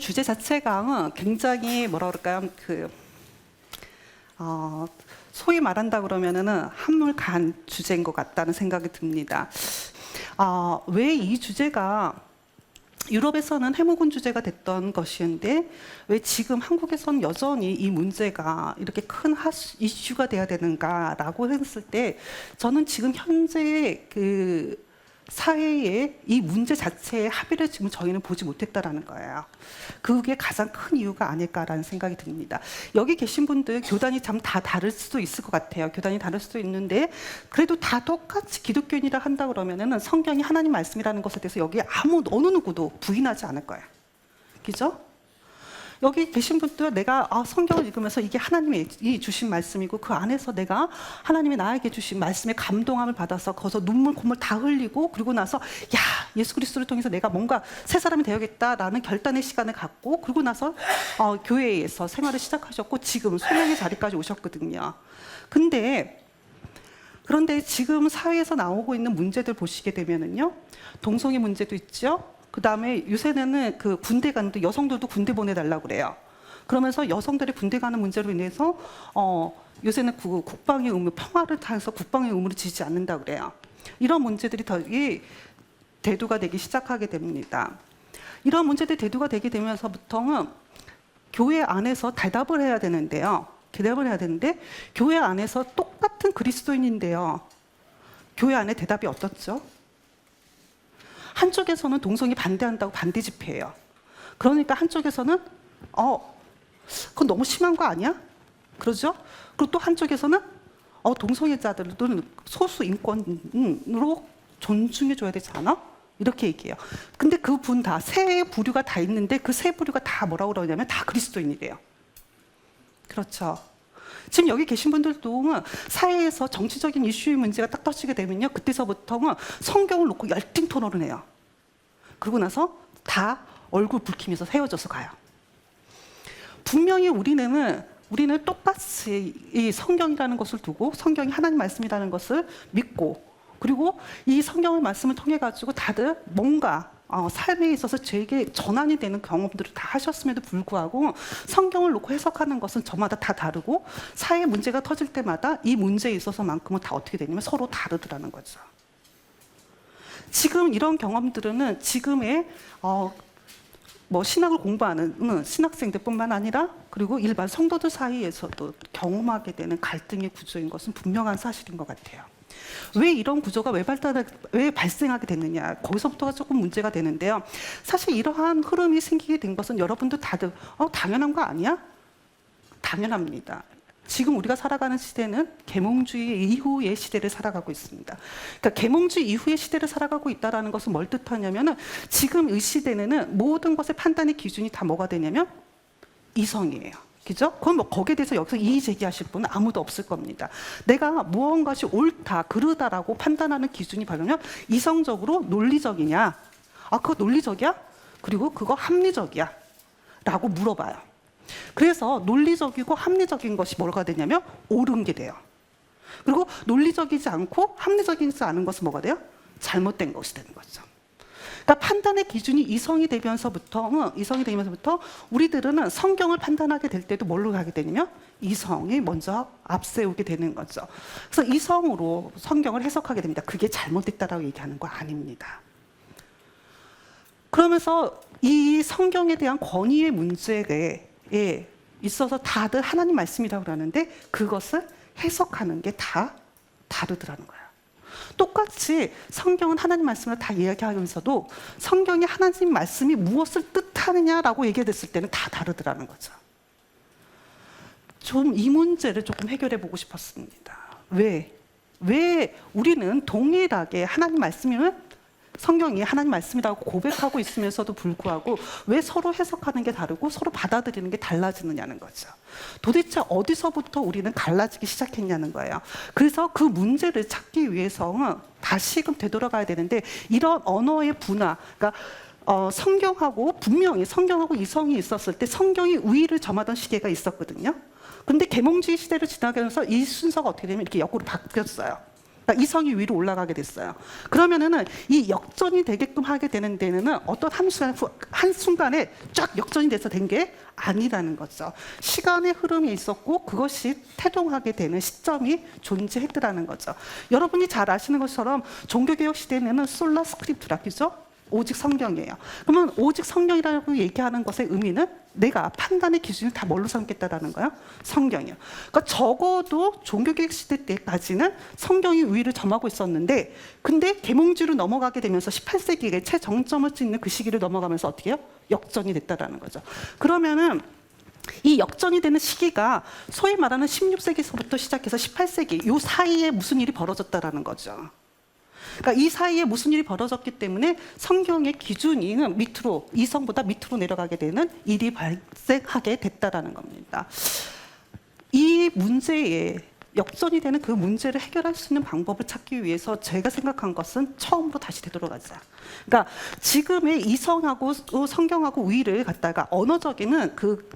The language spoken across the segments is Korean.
주제 자체가 굉장히 뭐라 그럴까요? 소위 말한다 그러면은 한물간 주제인 것 같다는 생각이 듭니다. 왜 이 주제가 유럽에서는 해묵은 주제가 됐던 것이었는데 왜 지금 한국에서는 여전히 이 문제가 이렇게 큰 이슈가 돼야 되는가라고 했을 때 저는 지금 현재 그 사회의 이 문제 자체의 합의를 지금 저희는 보지 못했다라는 거예요. 그게 가장 큰 이유가 아닐까라는 생각이 듭니다. 여기 계신 분들 교단이 참 다 다를 수도 있을 것 같아요. 교단이 다를 수도 있는데 그래도 다 똑같이 기독교인이라 한다 그러면은 성경이 하나님 말씀이라는 것에 대해서 여기 어느 누구도 부인하지 않을 거예요. 그죠? 여기 계신 분들 내가 성경을 읽으면서 이게 하나님이 주신 말씀이고 그 안에서 내가 하나님이 나에게 주신 말씀에 감동함을 받아서 거기서 눈물 콧물 다 흘리고 그리고 나서 야 예수 그리스도를 통해서 내가 뭔가 새 사람이 되어야겠다라는 결단의 시간을 갖고 그리고 나서 교회에서 생활을 시작하셨고 지금 소명의 자리까지 오셨거든요. 그런데 지금 사회에서 나오고 있는 문제들 보시게 되면은요, 동성애 문제도 있죠. 그 다음에 요새는 그 군대 가는데 여성들도 군대 보내달라고 그래요. 그러면서 여성들이 군대 가는 문제로 인해서 요새는 그 국방의 의무, 평화를 타서 국방의 의무를 지지 않는다 그래요. 이런 문제들이 더 대두가 되기 시작하게 됩니다. 이런 문제들이 대두가 되게 되면서부터는 교회 안에서 대답을 해야 되는데요. 교회 안에서 똑같은 그리스도인인데요. 교회 안에 대답이 어떻죠? 한쪽에서는 동성애 반대한다고 반대 집회예요. 그러니까 한쪽에서는 그건 너무 심한 거 아니야? 그러죠? 그리고 또 한쪽에서는 동성애자들은 소수 인권으로 존중해줘야 되지 않아? 이렇게 얘기해요. 근데 그분 다 세 부류가 다 있는데 그 세 부류가 다 뭐라고 그러냐면 다 그리스도인이래요. 그렇죠. 지금 여기 계신 분들도 사회에서 정치적인 이슈의 문제가 딱 터지게 되면요, 그때서부터는 성경을 놓고 열띤 토론을 해요. 그러고 나서 다 얼굴 붉히면서 헤어져서 가요. 분명히 우리는 똑같이 이 성경이라는 것을 두고 성경이 하나님 말씀이라는 것을 믿고 그리고 이 성경의 말씀을 통해 가지고 다들 뭔가 삶에 있어서 제게 전환이 되는 경험들을 다 하셨음에도 불구하고 성경을 놓고 해석하는 것은 저마다 다 다르고 사회 문제가 터질 때마다 이 문제에 있어서만큼은 다 어떻게 되냐면 서로 다르더라는 거죠. 지금 이런 경험들은 지금의 신학을 공부하는 신학생들뿐만 아니라 그리고 일반 성도들 사이에서도 경험하게 되는 갈등의 구조인 것은 분명한 사실인 것 같아요. 왜 이런 구조가 왜 발생하게 됐느냐, 거기서부터가 조금 문제가 되는데요. 사실 이러한 흐름이 생기게 된 것은 여러분도 다들 당연한 거 아니야? 당연합니다. 지금 우리가 살아가는 시대는 계몽주의 이후의 시대를 살아가고 있습니다. 그러니까 계몽주의 이후의 시대를 살아가고 있다는 것은 뭘 뜻하냐면은 지금 이 시대는 모든 것의 판단의 기준이 다 뭐가 되냐면 이성이에요. 그죠? 그럼 거기에 대해서 여기서 이의 제기하실 분은 아무도 없을 겁니다. 내가 무언가시 옳다, 그르다라고 판단하는 기준이 바르면 이성적으로 논리적이냐? 그거 논리적이야? 그리고 그거 합리적이야? 라고 물어봐요. 그래서 논리적이고 합리적인 것이 뭐가 되냐면 옳은 게 돼요. 그리고 논리적이지 않고 합리적이지 않은 것은 뭐가 돼요? 잘못된 것이 되는 거죠. 그러니까 판단의 기준이 이성이 되면서부터 우리들은 성경을 판단하게 될 때도 뭘로 가게 되냐면 이성이 먼저 앞세우게 되는 거죠. 그래서 이성으로 성경을 해석하게 됩니다. 그게 잘못됐다라고 얘기하는 거 아닙니다. 그러면서 이 성경에 대한 권위의 문제에 있어서 다들 하나님 말씀이라고 그러는데 그것을 해석하는 게 다 다르더라는 거예요. 똑같이 성경은 하나님 말씀을 다 이야기하면서도 성경이 하나님 말씀이 무엇을 뜻하느냐라고 얘기했을 때는 다 다르더라는 거죠. 좀 이 문제를 조금 해결해 보고 싶었습니다. 왜 우리는 동일하게 하나님 말씀을 성경이 하나님 말씀이라고 고백하고 있으면서도 불구하고 왜 서로 해석하는 게 다르고 서로 받아들이는 게 달라지느냐는 거죠. 도대체 어디서부터 우리는 갈라지기 시작했냐는 거예요. 그래서 그 문제를 찾기 위해서는 다시금 되돌아가야 되는데 이런 언어의 분화, 그러니까 분명히 성경하고 이성이 있었을 때 성경이 우위를 점하던 시기가 있었거든요. 근데 계몽주의 시대를 지나가면서 이 순서가 어떻게 되면 이렇게 역으로 바뀌었어요. 그러니까 이성이 위로 올라가게 됐어요. 그러면은 이 역전이 되게끔 하게 되는 데는 어떤 한순간에 쫙 역전이 돼서 된 게 아니라는 거죠. 시간의 흐름이 있었고 그것이 태동하게 되는 시점이 존재했더라는 거죠. 여러분이 잘 아시는 것처럼 종교개혁 시대에는 솔라 스크립투라, 그죠? 오직 성경이에요. 그러면 오직 성경이라고 얘기하는 것의 의미는 내가 판단의 기준을 다 뭘로 삼겠다라는 거예요? 성경이요. 그러니까 적어도 종교개혁 시대 때까지는 성경이 우위를 점하고 있었는데, 근데 계몽주의로 넘어가게 되면서 18세기에 최정점을 찍는 그 시기를 넘어가면서 어떻게 해요? 역전이 됐다라는 거죠. 그러면은 이 역전이 되는 시기가 소위 말하는 16세기서부터 시작해서 18세기 이 사이에 무슨 일이 벌어졌다라는 거죠. 그러니까 이 사이에 무슨 일이 벌어졌기 때문에 성경의 기준이 밑으로, 이성보다 밑으로 내려가게 되는 일이 발생하게 됐다라는 겁니다. 이 문제에 역전이 되는 그 문제를 해결할 수 있는 방법을 찾기 위해서 제가 생각한 것은 처음으로 다시 되돌아가자. 그러니까 지금의 이성하고 성경하고 우위를 갖다가 언어적인 그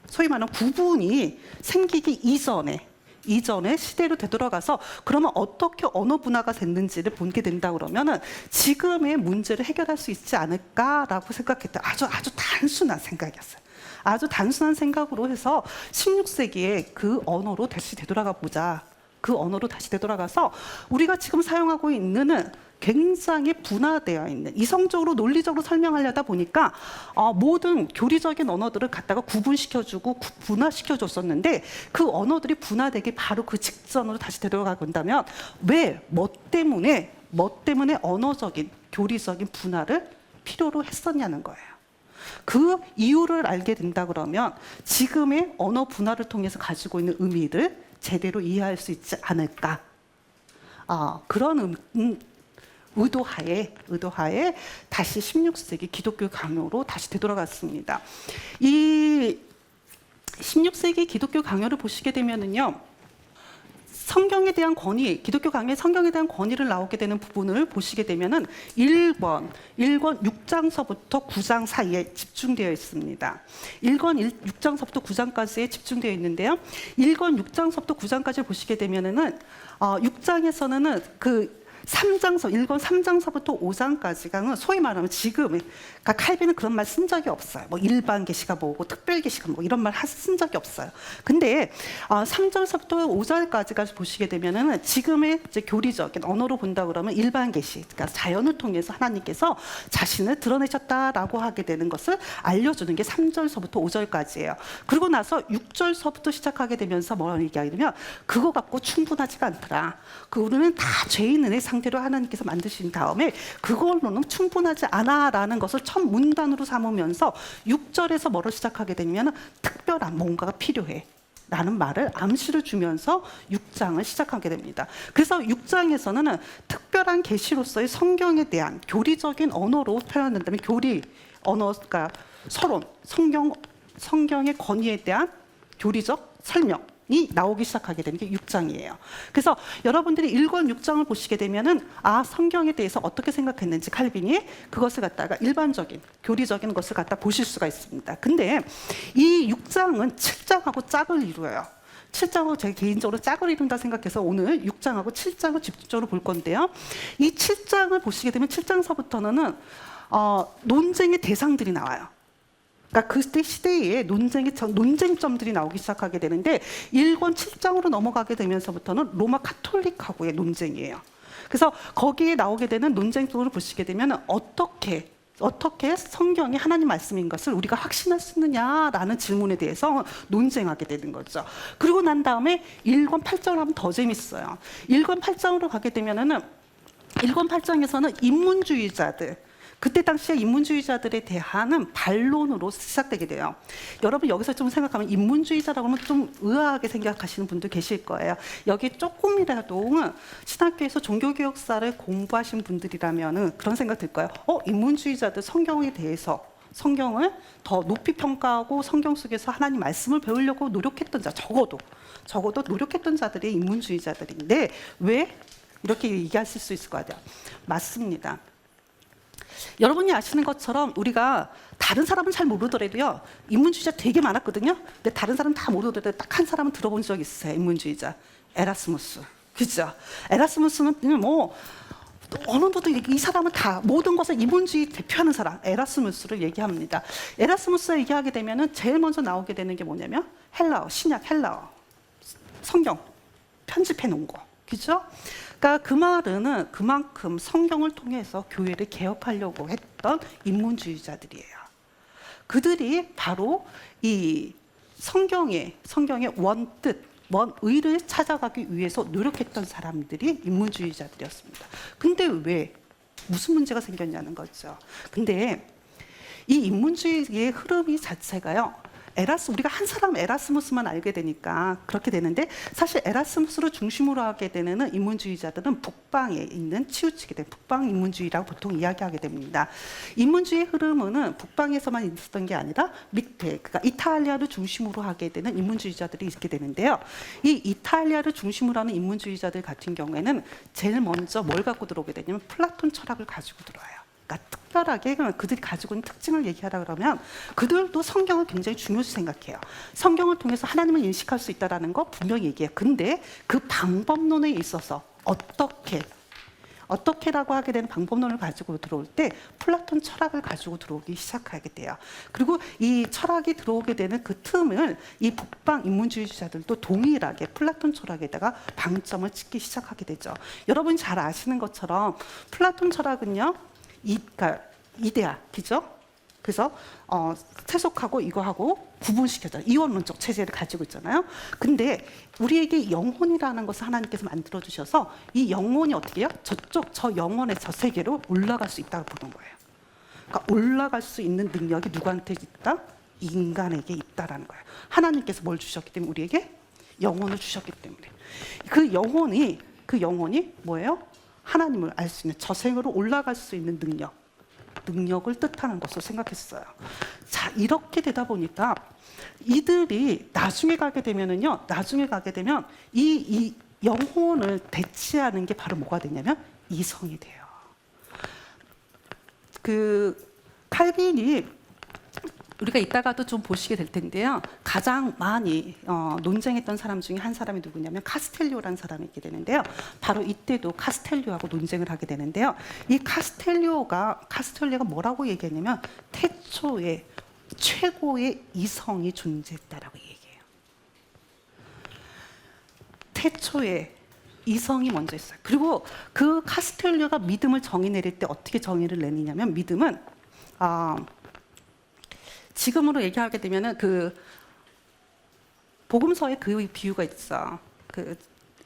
소위 말하는 구분이 생기기 이전에 시대로 되돌아가서 그러면 어떻게 언어 분화가 됐는지를 보게 된다 그러면은 지금의 문제를 해결할 수 있지 않을까라고 생각했다. 아주 단순한 생각이었어요. 아주 단순한 생각으로 해서 16세기에 그 언어로 다시 되돌아가 보자. 그 언어로 다시 되돌아가서 우리가 지금 사용하고 있는 굉장히 분화되어 있는, 이성적으로 논리적으로 설명하려다 보니까 모든 교리적인 언어들을 갖다가 구분시켜주고 분화시켜줬었는데 그 언어들이 분화되기 바로 그 직전으로 다시 되돌아가 본다면 뭐 때문에 언어적인 교리적인 분화를 필요로 했었냐는 거예요. 그 이유를 알게 된다 그러면 지금의 언어 분화를 통해서 가지고 있는 의미를 제대로 이해할 수 있지 않을까. 그런 의도하에 다시 16세기 기독교 강요로 다시 되돌아갔습니다. 이 16세기 기독교 강요를 보시게 되면은요, 성경에 대한 권위, 기독교 강요의 성경에 대한 권위를 나오게 되는 부분을 보시게 되면은 1권 6장서부터 9장 사이에 집중되어 있습니다. 6장서부터 9장까지에 집중되어 있는데요. 1권 6장서부터 9장까지 보시게 되면은 6장에서는 그 1권 3장서부터 5장까지가 소위 말하면 지금, 그러니까 칼빈은 그런 말 쓴 적이 없어요. 뭐 일반 계시가 뭐고 특별 계시가 뭐 이런 말 쓴 적이 없어요. 근데 3절서부터 5절까지까지 보시게 되면은 지금의 이제 교리적인 언어로 본다 그러면 일반 계시, 그러니까 자연을 통해서 하나님께서 자신을 드러내셨다라고 하게 되는 것을 알려주는 게 3절서부터 5절까지예요. 그리고 나서 6절서부터 시작하게 되면서 뭐라고 얘기하냐면 그거 갖고 충분하지가 않더라. 우리는 다 죄인의 상태로 하나님께서 만드신 다음에 그걸로는 충분하지 않아라는 것을 첫 문단으로 삼으면서 6절에서 뭐를 시작하게 되면 특별한 뭔가가 필요해 라는 말을 암시를 주면서 6장을 시작하게 됩니다. 그래서 6장에서는 특별한 계시로서의 성경에 대한 교리적인 언어로 표현한다면 교리 언어가 서론, 성경의 권위에 대한 교리적 설명 이 나오기 시작하게 되는 게 6장이에요. 그래서 여러분들이 1권 6장을 보시게 되면은 성경에 대해서 어떻게 생각했는지 칼빈이 그것을 갖다가 일반적인 교리적인 것을 갖다 보실 수가 있습니다. 근데 이 6장은 7장하고 짝을 이루어요. 7장하고 제가 개인적으로 짝을 이룬다 생각해서 오늘 6장하고 7장을 집중적으로 볼 건데요. 이 7장을 보시게 되면 7장서부터는 논쟁의 대상들이 나와요. 그러니까 그때 시대에 논쟁점들이 나오기 시작하게 되는데 1권 7장으로 넘어가게 되면서부터는 로마 카톨릭하고의 논쟁이에요. 그래서 거기에 나오게 되는 논쟁적으로 보시게 되면 어떻게 성경이 하나님 말씀인 것을 우리가 확신할 수 있느냐라는 질문에 대해서 논쟁하게 되는 거죠. 그리고 난 다음에 1권 8장을 하면 더 재밌어요. 1권 8장으로 가게 되면은 1권 8장에서는 인문주의자들, 그때 당시에 인문주의자들에 대한 반론으로 시작되게 돼요. 여러분 여기서 좀 생각하면 인문주의자라고 하면 좀 의아하게 생각하시는 분들 계실 거예요. 여기 조금이라도 신학교에서 종교개혁사를 공부하신 분들이라면 그런 생각 들 거예요. 인문주의자들 성경에 대해서 성경을 더 높이 평가하고 성경 속에서 하나님 말씀을 배우려고 노력했던 자, 적어도 노력했던 자들이 인문주의자들인데 왜 이렇게 얘기하실 수 있을 것 같아요. 맞습니다. 여러분이 아시는 것처럼 우리가 다른 사람은 잘 모르더라도요, 인문주의자 되게 많았거든요. 근데 다른 사람 다 모르더라도 딱 한 사람은 들어본 적 있어요. 인문주의자 에라스무스. 그죠? 에라스무스는 뭐 어느 누구도 이 사람은 다 모든 것을 인본주의 대표하는 사람 에라스무스를 얘기합니다. 에라스무스 얘기하게 되면은 제일 먼저 나오게 되는 게 뭐냐면 헬라어, 신약 헬라어, 성경 편집해 놓은 거, 그죠? 그러니까 그 말은 그만큼 성경을 통해서 교회를 개혁하려고 했던 인문주의자들이에요. 그들이 바로 이 성경의 원뜻, 원의를 찾아가기 위해서 노력했던 사람들이 인문주의자들이었습니다. 근데 왜 무슨 문제가 생겼냐는 거죠. 근데 이 인문주의의 흐름이 자체가요. 우리가 한 사람 에라스무스만 알게 되니까 그렇게 되는데 사실 에라스무스를 중심으로 하게 되는 인문주의자들은 북방에 있는 치우치게 된 북방 인문주의라고 보통 이야기하게 됩니다. 인문주의 흐름은 북방에서만 있었던 게 아니라 밑에 그러니까 이탈리아를 중심으로 하게 되는 인문주의자들이 있게 되는데요. 이 이탈리아를 중심으로 하는 인문주의자들 같은 경우에는 제일 먼저 뭘 갖고 들어오게 되냐면 플라톤 철학을 가지고 들어와요. 그러니까 특별하게 그들이 가지고 있는 특징을 얘기하라 그러면 그들도 성경을 굉장히 중요시 생각해요. 성경을 통해서 하나님을 인식할 수 있다는 거 분명히 얘기해요. 근데 그 방법론에 있어서 어떻게라고 하게 되는 방법론을 가지고 들어올 때 플라톤 철학을 가지고 들어오기 시작하게 돼요. 그리고 이 철학이 들어오게 되는 그 틈을 이 북방 인문주의자들도 동일하게 플라톤 철학에다가 방점을 찍기 시작하게 되죠. 여러분이 잘 아시는 것처럼 플라톤 철학은요. 그러니까 이데아, 그죠? 그래서 세속하고 이거하고 구분시켜서 이원론적 체제를 가지고 있잖아요. 근데 우리에게 영혼이라는 것을 하나님께서 만들어 주셔서 이 영혼이 어떻게 해요? 저 영혼의 저 세계로 올라갈 수 있다고 보는 거예요. 그러니까 올라갈 수 있는 능력이 누구한테 있다? 인간에게 있다라는 거예요. 하나님께서 뭘 주셨기 때문에 우리에게 영혼을 주셨기 때문에 그 영혼이 뭐예요? 하나님을 알 수 있는 저생으로 올라갈 수 있는 능력을 뜻하는 것으로 생각했어요. 자, 이렇게 되다 보니까 이들이 나중에 가게 되면 이 영혼을 대체하는 게 바로 뭐가 되냐면 이성이 돼요. 그 칼빈이 우리가 이따가도 좀 보시게 될 텐데요. 가장 많이 논쟁했던 사람 중에 한 사람이 누구냐면 카스텔리오라는 사람이 있게 되는데요. 바로 이때도 카스텔리오하고 논쟁을 하게 되는데요. 이 카스텔리오가 뭐라고 얘기했냐면 태초에 최고의 이성이 존재했다라고 얘기해요. 태초에 이성이 먼저 있어요. 그리고 그 카스텔리오가 믿음을 정의 내릴 때 어떻게 정의를 내리냐면 믿음은 지금으로 얘기하게 되면은 그 복음서에 그 비유가 있어. 그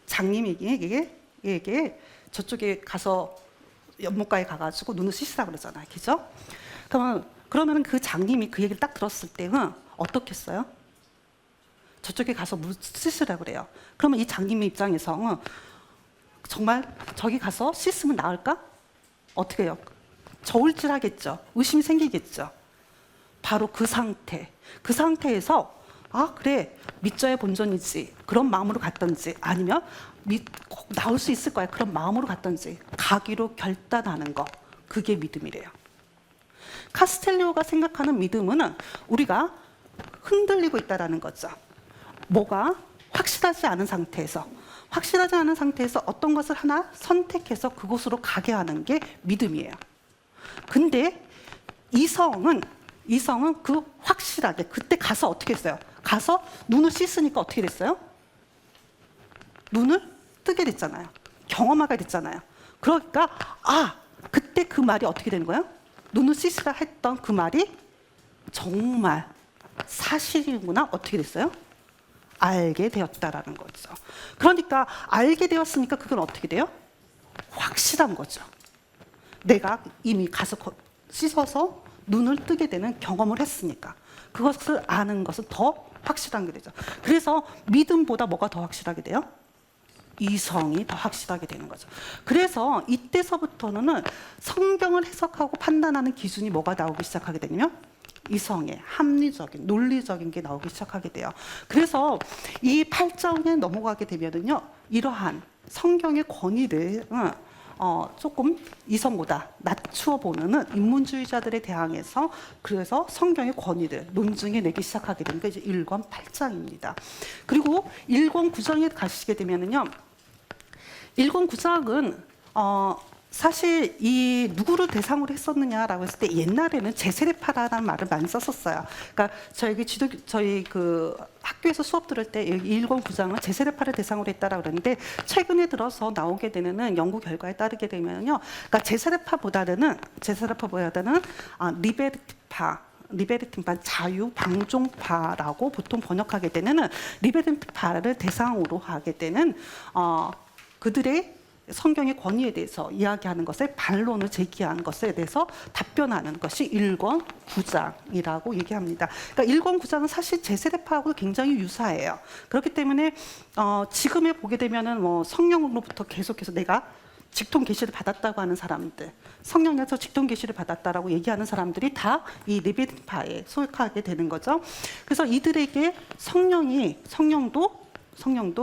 장님에게 저쪽에 가서 연못가에 가가지고 눈을 씻으라 그러잖아요, 그죠? 그러면 그 장님이 그 얘기를 딱 들었을 때는 어떻게 했어요? 저쪽에 가서 물 씻으라 그래요. 그러면 이 장님의 입장에서 정말 저기 가서 씻으면 나을까? 어떻게 해요? 저울질하겠죠. 의심이 생기겠죠. 바로 그 상태에서 그래 믿져야 본전이지 그런 마음으로 갔던지 아니면 꼭 나올 수 있을 거야 그런 마음으로 갔던지 가기로 결단하는 거 그게 믿음이래요. 카스텔리오가 생각하는 믿음은 우리가 흔들리고 있다라는 거죠. 뭐가 확실하지 않은 상태에서 어떤 것을 하나 선택해서 그곳으로 가게 하는 게 믿음이에요. 근데 이성은 그 확실하게 그때 가서 어떻게 했어요? 가서 눈을 씻으니까 어떻게 됐어요? 눈을 뜨게 됐잖아요. 경험하게 됐잖아요. 그러니까 그때 그 말이 어떻게 되는 거예요? 눈을 씻으라 했던 그 말이 정말 사실이구나 어떻게 됐어요? 알게 되었다라는 거죠. 그러니까 알게 되었으니까 그건 어떻게 돼요? 확실한 거죠. 내가 이미 가서 씻어서 눈을 뜨게 되는 경험을 했으니까 그것을 아는 것은 더 확실한 게 되죠. 그래서 믿음보다 뭐가 더 확실하게 돼요? 이성이 더 확실하게 되는 거죠. 그래서 이때서부터는 성경을 해석하고 판단하는 기준이 뭐가 나오기 시작하게 되냐면 이성의 합리적인, 논리적인 게 나오기 시작하게 돼요. 그래서 이 8장에 넘어가게 되면은요, 이러한 성경의 권위를 조금 이성보다 낮추어 보는 인문주의자들에 대항해서 그래서 성경의 권위를 논증해 내기 시작하게 되니까 이제 1권 8장입니다. 그리고 1권 9장에 가시게 되면은요, 일권 구장은 사실 이 누구를 대상으로 했었느냐라고 했을 때 옛날에는 제세례파라는 말을 많이 썼었어요. 그러니까 저희 그 학교에서 수업 들을 때 일권 구장은 제세례파를 대상으로 했다라고 그러는데 최근에 들어서 나오게 되는 연구 결과에 따르게 되면요, 그러니까 제세례파보다는 리베르틴파 자유 방종파라고 보통 번역하게 되는 리베르틴파를 대상으로 하게 되는 그들의 성경의 권위에 대해서 이야기하는 것에 반론을 제기한 것에 대해서 답변하는 것이 일권 구장이라고 얘기합니다. 그러니까 일권 구장은 사실 제세례파하고 굉장히 유사해요. 그렇기 때문에 지금에 보게 되면은 뭐 성령으로부터 계속해서 내가 직통 계시를 받았다고 하는 사람들, 성령에서 직통 계시를 받았다라고 얘기하는 사람들이 다 이 리베르틴파에 속하게 되는 거죠. 그래서 이들에게 성령도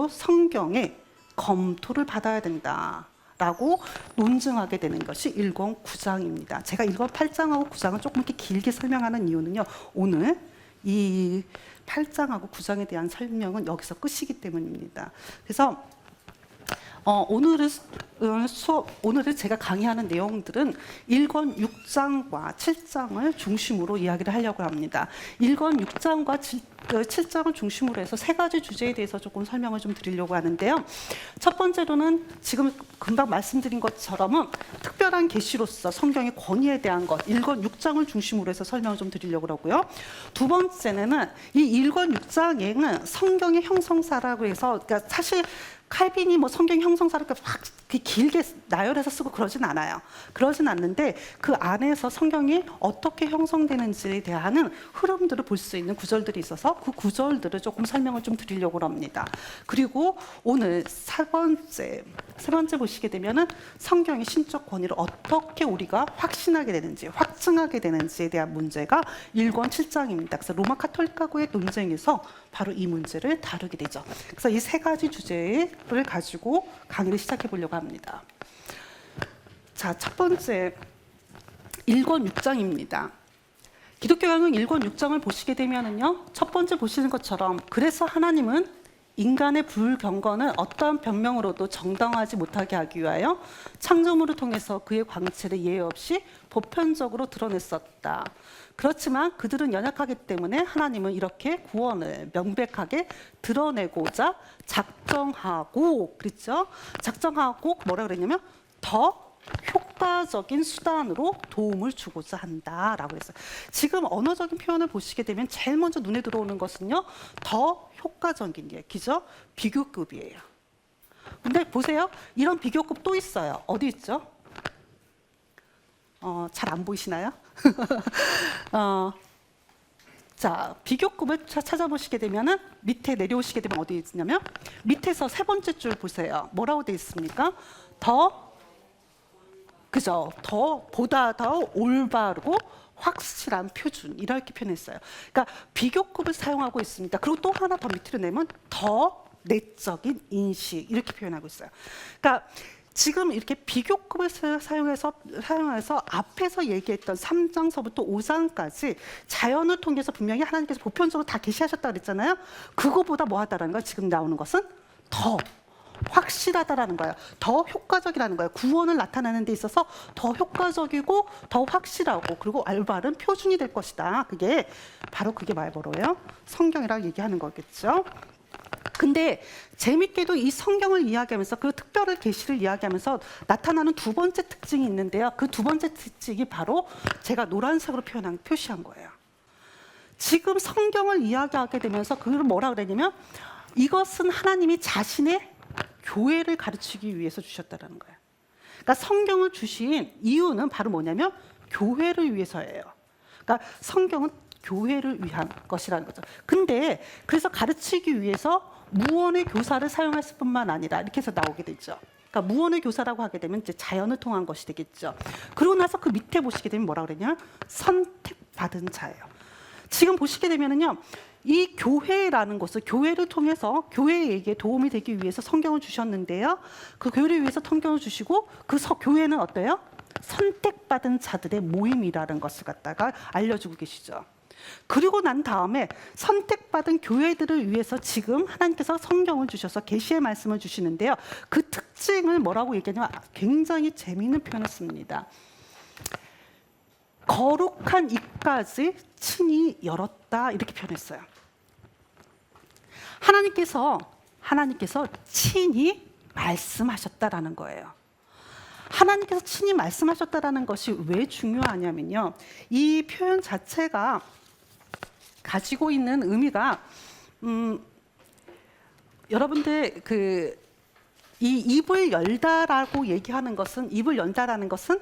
성경의 검토를 받아야 된다라고 논증하게 되는 것이 일권 9장입니다. 제가 일권 8장하고 9장을 조금 이렇게 길게 설명하는 이유는요, 오늘 이 8장하고 9장에 대한 설명은 여기서 끝이기 때문입니다. 그래서 오늘은 제가 강의하는 내용들은 1권 6장과 7장을 중심으로 이야기를 하려고 합니다. 1권 6장과 7장을 중심으로 해서 세 가지 주제에 대해서 조금 설명을 좀 드리려고 하는데요. 첫 번째로는 지금 금방 말씀드린 것처럼은 특별한 계시로서 성경의 권위에 대한 것, 1권 6장을 중심으로 해서 설명을 좀 드리려고 하고요. 두 번째는 이 1권 6장에는 성경의 형성사라고 해서, 그러니까 사실 칼빈이 뭐 성경 형성사를 막 길게 나열해서 쓰고 그러진 않아요. 그러진 않는데 그 안에서 성경이 어떻게 형성되는지에 대한 흐름들을 볼 수 있는 구절들이 있어서 그 구절들을 조금 설명을 좀 드리려고 합니다. 그리고 오늘 세 번째 보시게 되면은 성경의 신적 권위를 어떻게 우리가 확신하게 되는지, 확증하게 되는지에 대한 문제가 1권 7장입니다. 그래서 로마 카톨릭하고의 논쟁에서 바로 이 문제를 다루게 되죠. 그래서 이 세 가지 주제를 가지고 강의를 시작해 보려고 합니다. 자, 첫 번째 1권 6장입니다. 기독교강은 1권 6장을 보시게 되면은요, 첫 번째 보시는 것처럼 그래서 하나님은 인간의 불경건을 어떠한 변명으로도 정당화하지 못하게 하기 위하여 창조물을 통해서 그의 광채를 예외 없이 보편적으로 드러냈었다. 그렇지만 그들은 연약하기 때문에 하나님은 이렇게 구원을 명백하게 드러내고자 작정하고, 그랬죠? 작정하고 뭐라 그랬냐면 더 효과적인 수단으로 도움을 주고자 한다라고 했어요. 지금 언어적인 표현을 보시게 되면 제일 먼저 눈에 들어오는 것은요, 더 효과적인 얘기죠. 비교급이에요. 근데 보세요, 이런 비교급 또 있어요. 어디 있죠? 잘 안 보이시나요? 자, 비교급을 찾아보시게 되면은 밑에 내려오시게 되면 어디 있냐면 밑에서 세 번째 줄 보세요. 뭐라고 되어 있습니까? 보다 더 올바르고 확실한 표준, 이렇게 표현했어요. 그러니까 비교급을 사용하고 있습니다. 그리고 또 하나 더 밑으로 내면 더 내적인 인식, 이렇게 표현하고 있어요. 그러니까 지금 이렇게 비교급을 사용해서 앞에서 얘기했던 3장서부터 5장까지 자연을 통해서 분명히 하나님께서 보편적으로 다 계시하셨다 그랬잖아요. 그거보다 뭐 하다라는 거예요. 지금 나오는 것은 더 확실하다라는 거예요. 더 효과적이라는 거예요. 구원을 나타내는 데 있어서 더 효과적이고 더 확실하고 그리고 올바른 표준이 될 것이다. 그게 말버로예요. 성경이라고 얘기하는 거겠죠. 근데 재밌게도 이 성경을 이야기하면서 그 특별한 계시를 이야기하면서 나타나는 두 번째 특징이 있는데요. 그 두 번째 특징이 바로 제가 노란색으로 표시한 거예요. 지금 성경을 이야기하게 되면서 그걸 뭐라 그랬냐면 이것은 하나님이 자신의 교회를 가르치기 위해서 주셨다는 거예요. 그러니까 성경을 주신 이유는 바로 뭐냐면 교회를 위해서예요. 그러니까 성경은 교회를 위한 것이라는 거죠. 근데 그래서 가르치기 위해서 무언의 교사를 사용했을 뿐만 아니라 이렇게 해서 나오게 되죠. 그러니까 무언의 교사라고 하게 되면 이제 자연을 통한 것이 되겠죠. 그러고 나서 그 밑에 보시게 되면 뭐라 그러냐? 선택받은 자예요. 지금 보시게 되면은요, 이 교회라는 것을 교회를 통해서 교회에게 도움이 되기 위해서 성경을 주셨는데요. 그 교회를 위해서 성경을 주시고 그 교회는 어때요? 선택받은 자들의 모임이라는 것을 갖다가 알려주고 계시죠. 그리고 난 다음에 선택받은 교회들을 위해서 지금 하나님께서 성경을 주셔서 계시의 말씀을 주시는데요. 그 특징을 뭐라고 얘기하냐면 굉장히 재미있는 표현을 씁니다. 거룩한 입까지 친히 열었다 이렇게 표현했어요. 하나님께서 친히 말씀하셨다라는 거예요. 하나님께서 친히 말씀하셨다라는 것이 왜 중요하냐면요. 이 표현 자체가 가지고 있는 의미가 여러분들 이 입을 열다라고 얘기하는 것은 입을 연다라는 것은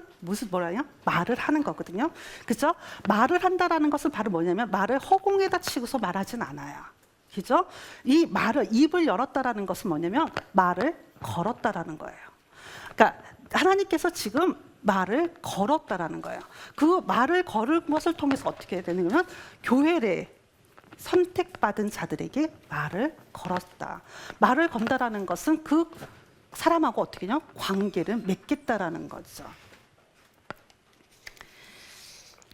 뭐라냐? 말을 하는 거거든요. 그죠? 말을 한다라는 것은 바로 뭐냐면 말을 허공에다 치고서 말하진 않아요. 그죠? 이 말을 입을 열었다라는 것은 뭐냐면 말을 걸었다라는 거예요. 그러니까 하나님께서 지금 말을 걸었다라는 거예요. 그 말을 걸은 것을 통해서 어떻게 해야 되냐면 교회를 선택받은 자들에게 말을 걸었다. 말을 건다라는 것은 그 사람하고 어떻게 냐 관계를 맺겠다라는 거죠.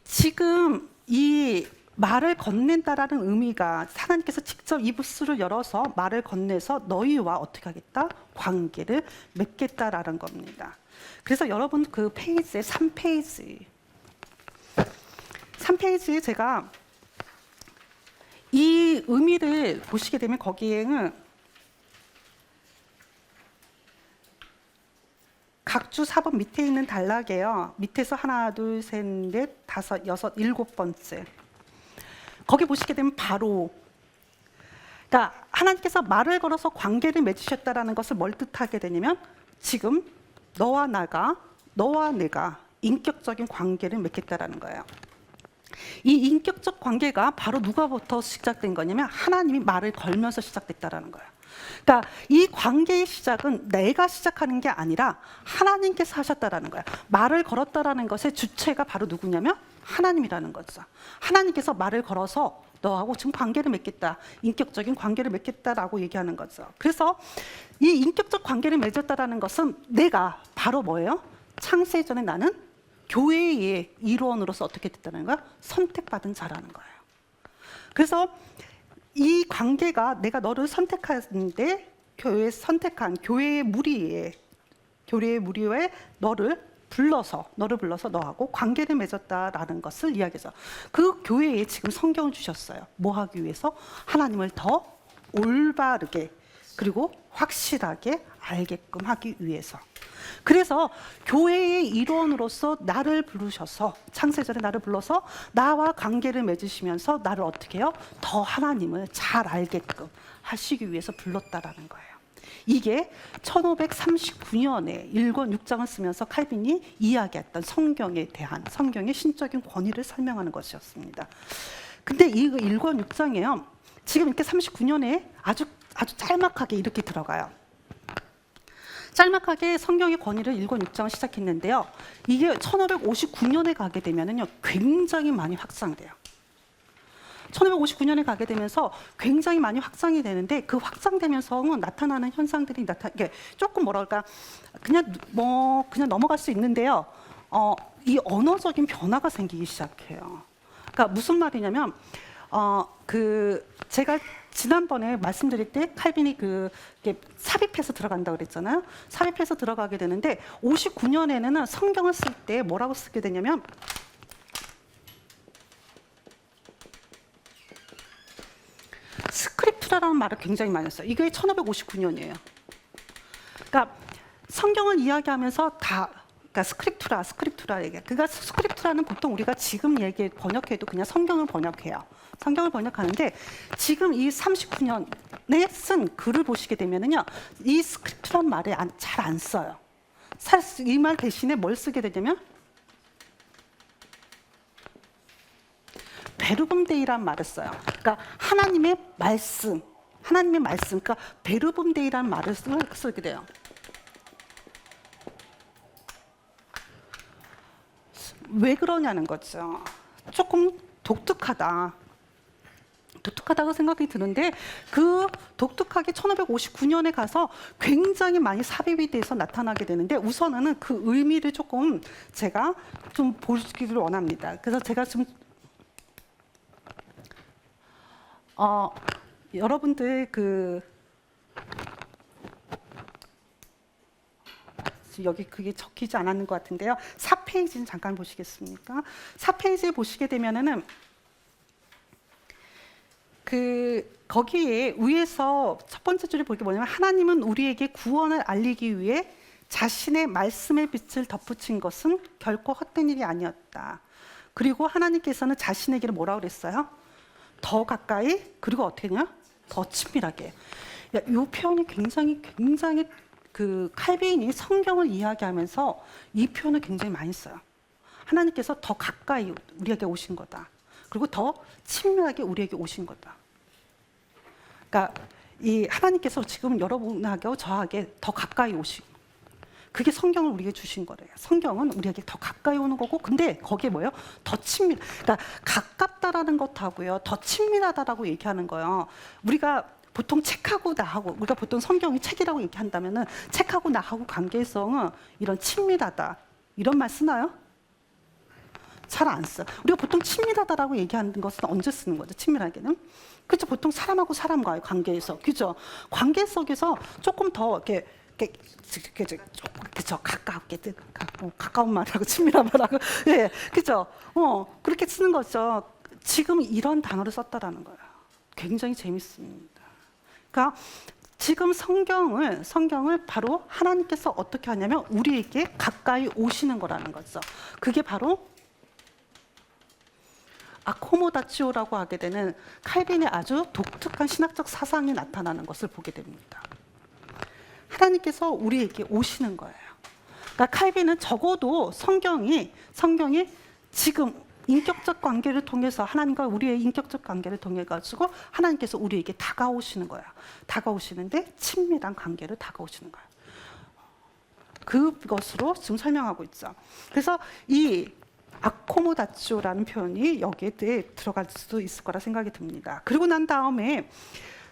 지금 이 말을 건넨다라는 의미가 하나님께서 직접 입술을 열어서 말을 건네서 너희와 어떻게 하겠다? 관계를 맺겠다라는 겁니다. 그래서 여러분 그 페이지에 3페이지에 제가 이 의미를 보시게 되면 거기에는 각주 4번 밑에 있는 단락이에요. 밑에서 하나, 둘, 셋, 넷, 다섯, 여섯, 일곱 번째. 거기 보시게 되면 바로 그러니까 하나님께서 말을 걸어서 관계를 맺으셨다라는 것을 뭘 뜻하게 되냐면 지금 너와 내가 인격적인 관계를 맺겠다라는 거예요. 이 인격적 관계가 바로 누가부터 시작된 거냐면 하나님이 말을 걸면서 시작됐다라는 거예요. 그러니까 이 관계의 시작은 내가 시작하는 게 아니라 하나님께서 하셨다라는 거야. 말을 걸었다라는 것의 주체가 바로 누구냐면 하나님이라는 거죠. 하나님께서 말을 걸어서 너하고 지금 관계를 맺겠다. 인격적인 관계를 맺겠다라고 얘기하는 거죠. 그래서 이 인격적 관계를 맺었다라는 것은 내가 바로 뭐예요? 창세 전에 나는 교회의 일원으로서 어떻게 됐다는 거야? 선택받은 자라는 거예요. 그래서 이 관계가 내가 너를 선택하는데 교회에 선택한 교회의 무리에 너를 불러서 너하고 관계를 맺었다라는 것을 이야기해서 그 교회에 지금 성경을 주셨어요. 뭐 하기 위해서? 하나님을 더 올바르게 그리고 확실하게 알게끔 하기 위해서. 그래서 교회의 일원으로서 나를 부르셔서 창세전에 나를 불러서 나와 관계를 맺으시면서 나를 어떻게 해요? 더 하나님을 잘 알게끔 하시기 위해서 불렀다라는 거예요. 이게 1539년에 1권 6장을 쓰면서 칼빈이 이야기했던 성경에 대한 성경의 신적인 권위를 설명하는 것이었습니다. 근데 이 1권 6장에요. 지금 이렇게 39년에 아주 짤막하게 이렇게 들어가요. 짤막하게 성경의 권위를 1권 6장을 시작했는데요. 이게 1559년에 가게 되면은요, 굉장히 많이 확장돼요. 1559년에 가게 되면서 굉장히 많이 확장이 되는데 그 확장되면서 나타나는 현상들이 이게 조금 뭐랄까 그냥 넘어갈 수 있는데요. 이 언어적인 변화가 생기기 시작해요. 그러니까 무슨 말이냐면 제가 지난번에 말씀드릴 때 칼빈이 삽입해서 들어간다고 그랬잖아요. 삽입해서 들어가게 되는데 59년에는 성경을 쓸 때 뭐라고 쓰게 되냐면 스크립트라는 말을 굉장히 많이 써요. 이게 1559년이에요. 그러니까 성경을 이야기하면서 그러니까 스크립투라 얘기해요. 그러니까 스크립투라는 보통 우리가 지금 번역해도 그냥 성경을 번역해요. 성경을 번역하는데 지금 이 39년에 쓴 글을 보시게 되면은요, 이 스크립트란 말을 잘 안 써요. 이 말 대신에 뭘 쓰게 되냐면 베르붐데이란 말을 써요. 그러니까 하나님의 말씀, 그러니까 베르붐데이란 말을 쓰게 돼요. 왜 그러냐는 거죠. 조금 독특하다고 생각이 드는데 그 독특하게 1559년에 가서 굉장히 많이 삽입이 돼서 나타나게 되는데 우선은 그 의미를 조금 제가 좀 보시기를 원합니다. 그래서 제가 좀 여러분들 여기 그게 적히지 않았는 것 같은데요. 4페이지는 잠깐 보시겠습니까? 4페이지에 보시게 되면은 거기에 위에서 첫 번째 줄에 보게 뭐냐면 하나님은 우리에게 구원을 알리기 위해 자신의 말씀의 빛을 덧붙인 것은 결코 헛된 일이 아니었다. 그리고 하나님께서는 자신에게는 뭐라고 그랬어요? 더 가까이 그리고 어떻게 했냐? 더 친밀하게. 이 표현이 굉장히 칼빈이 성경을 이야기하면서 이 표현을 굉장히 많이 써요. 하나님께서 더 가까이 우리에게 오신 거다. 그리고 더 친밀하게 우리에게 오신 거다. 그러니까 이 하나님께서 지금 여러분하고 저에게 더 가까이 오신, 그게 성경을 우리에게 주신 거래요. 성경은 우리에게 더 가까이 오는 거고, 근데 거기에 뭐예요? 더 친밀. 그러니까 가깝다라는 것하고요, 더 친밀하다라고 얘기하는 거예요. 우리가 보통 책하고 나하고, 우리가 보통 성경이 책이라고 얘기한다면은 책하고 나하고 관계성은 이런 친밀하다 이런 말 쓰나요? 잘 안 써. 우리가 보통 친밀하다라고 얘기하는 것은 언제 쓰는 거죠? 친밀하게는, 그렇죠? 보통 사람하고 사람과의 관계에서, 그죠? 관계 속에서 조금 더 이렇게 그죠? 가깝게, 가까운 말하고 친밀한 말하고, 예, 그죠? 그렇게 쓰는 거죠. 지금 이런 단어를 썼다라는 거예요. 굉장히 재밌습니다. 그러니까 지금 성경을 바로 하나님께서 어떻게 하냐면 우리에게 가까이 오시는 거라는 거죠. 그게 바로 아코모다치오라고 하게 되는 칼빈의 아주 독특한 신학적 사상이 나타나는 것을 보게 됩니다. 하나님께서 우리에게 오시는 거예요. 그러니까 칼빈은 적어도 성경이 지금 인격적 관계를 통해서, 하나님과 우리의 인격적 관계를 통해 가지고 하나님께서 우리에게 다가오시는 거야. 다가오시는데 친밀한 관계를 다가오시는 거야. 그것으로 지금 설명하고 있죠. 그래서 이 아코모다치오라는 표현이 여기에 들어갈 수도 있을 거라 생각이 듭니다. 그리고 난 다음에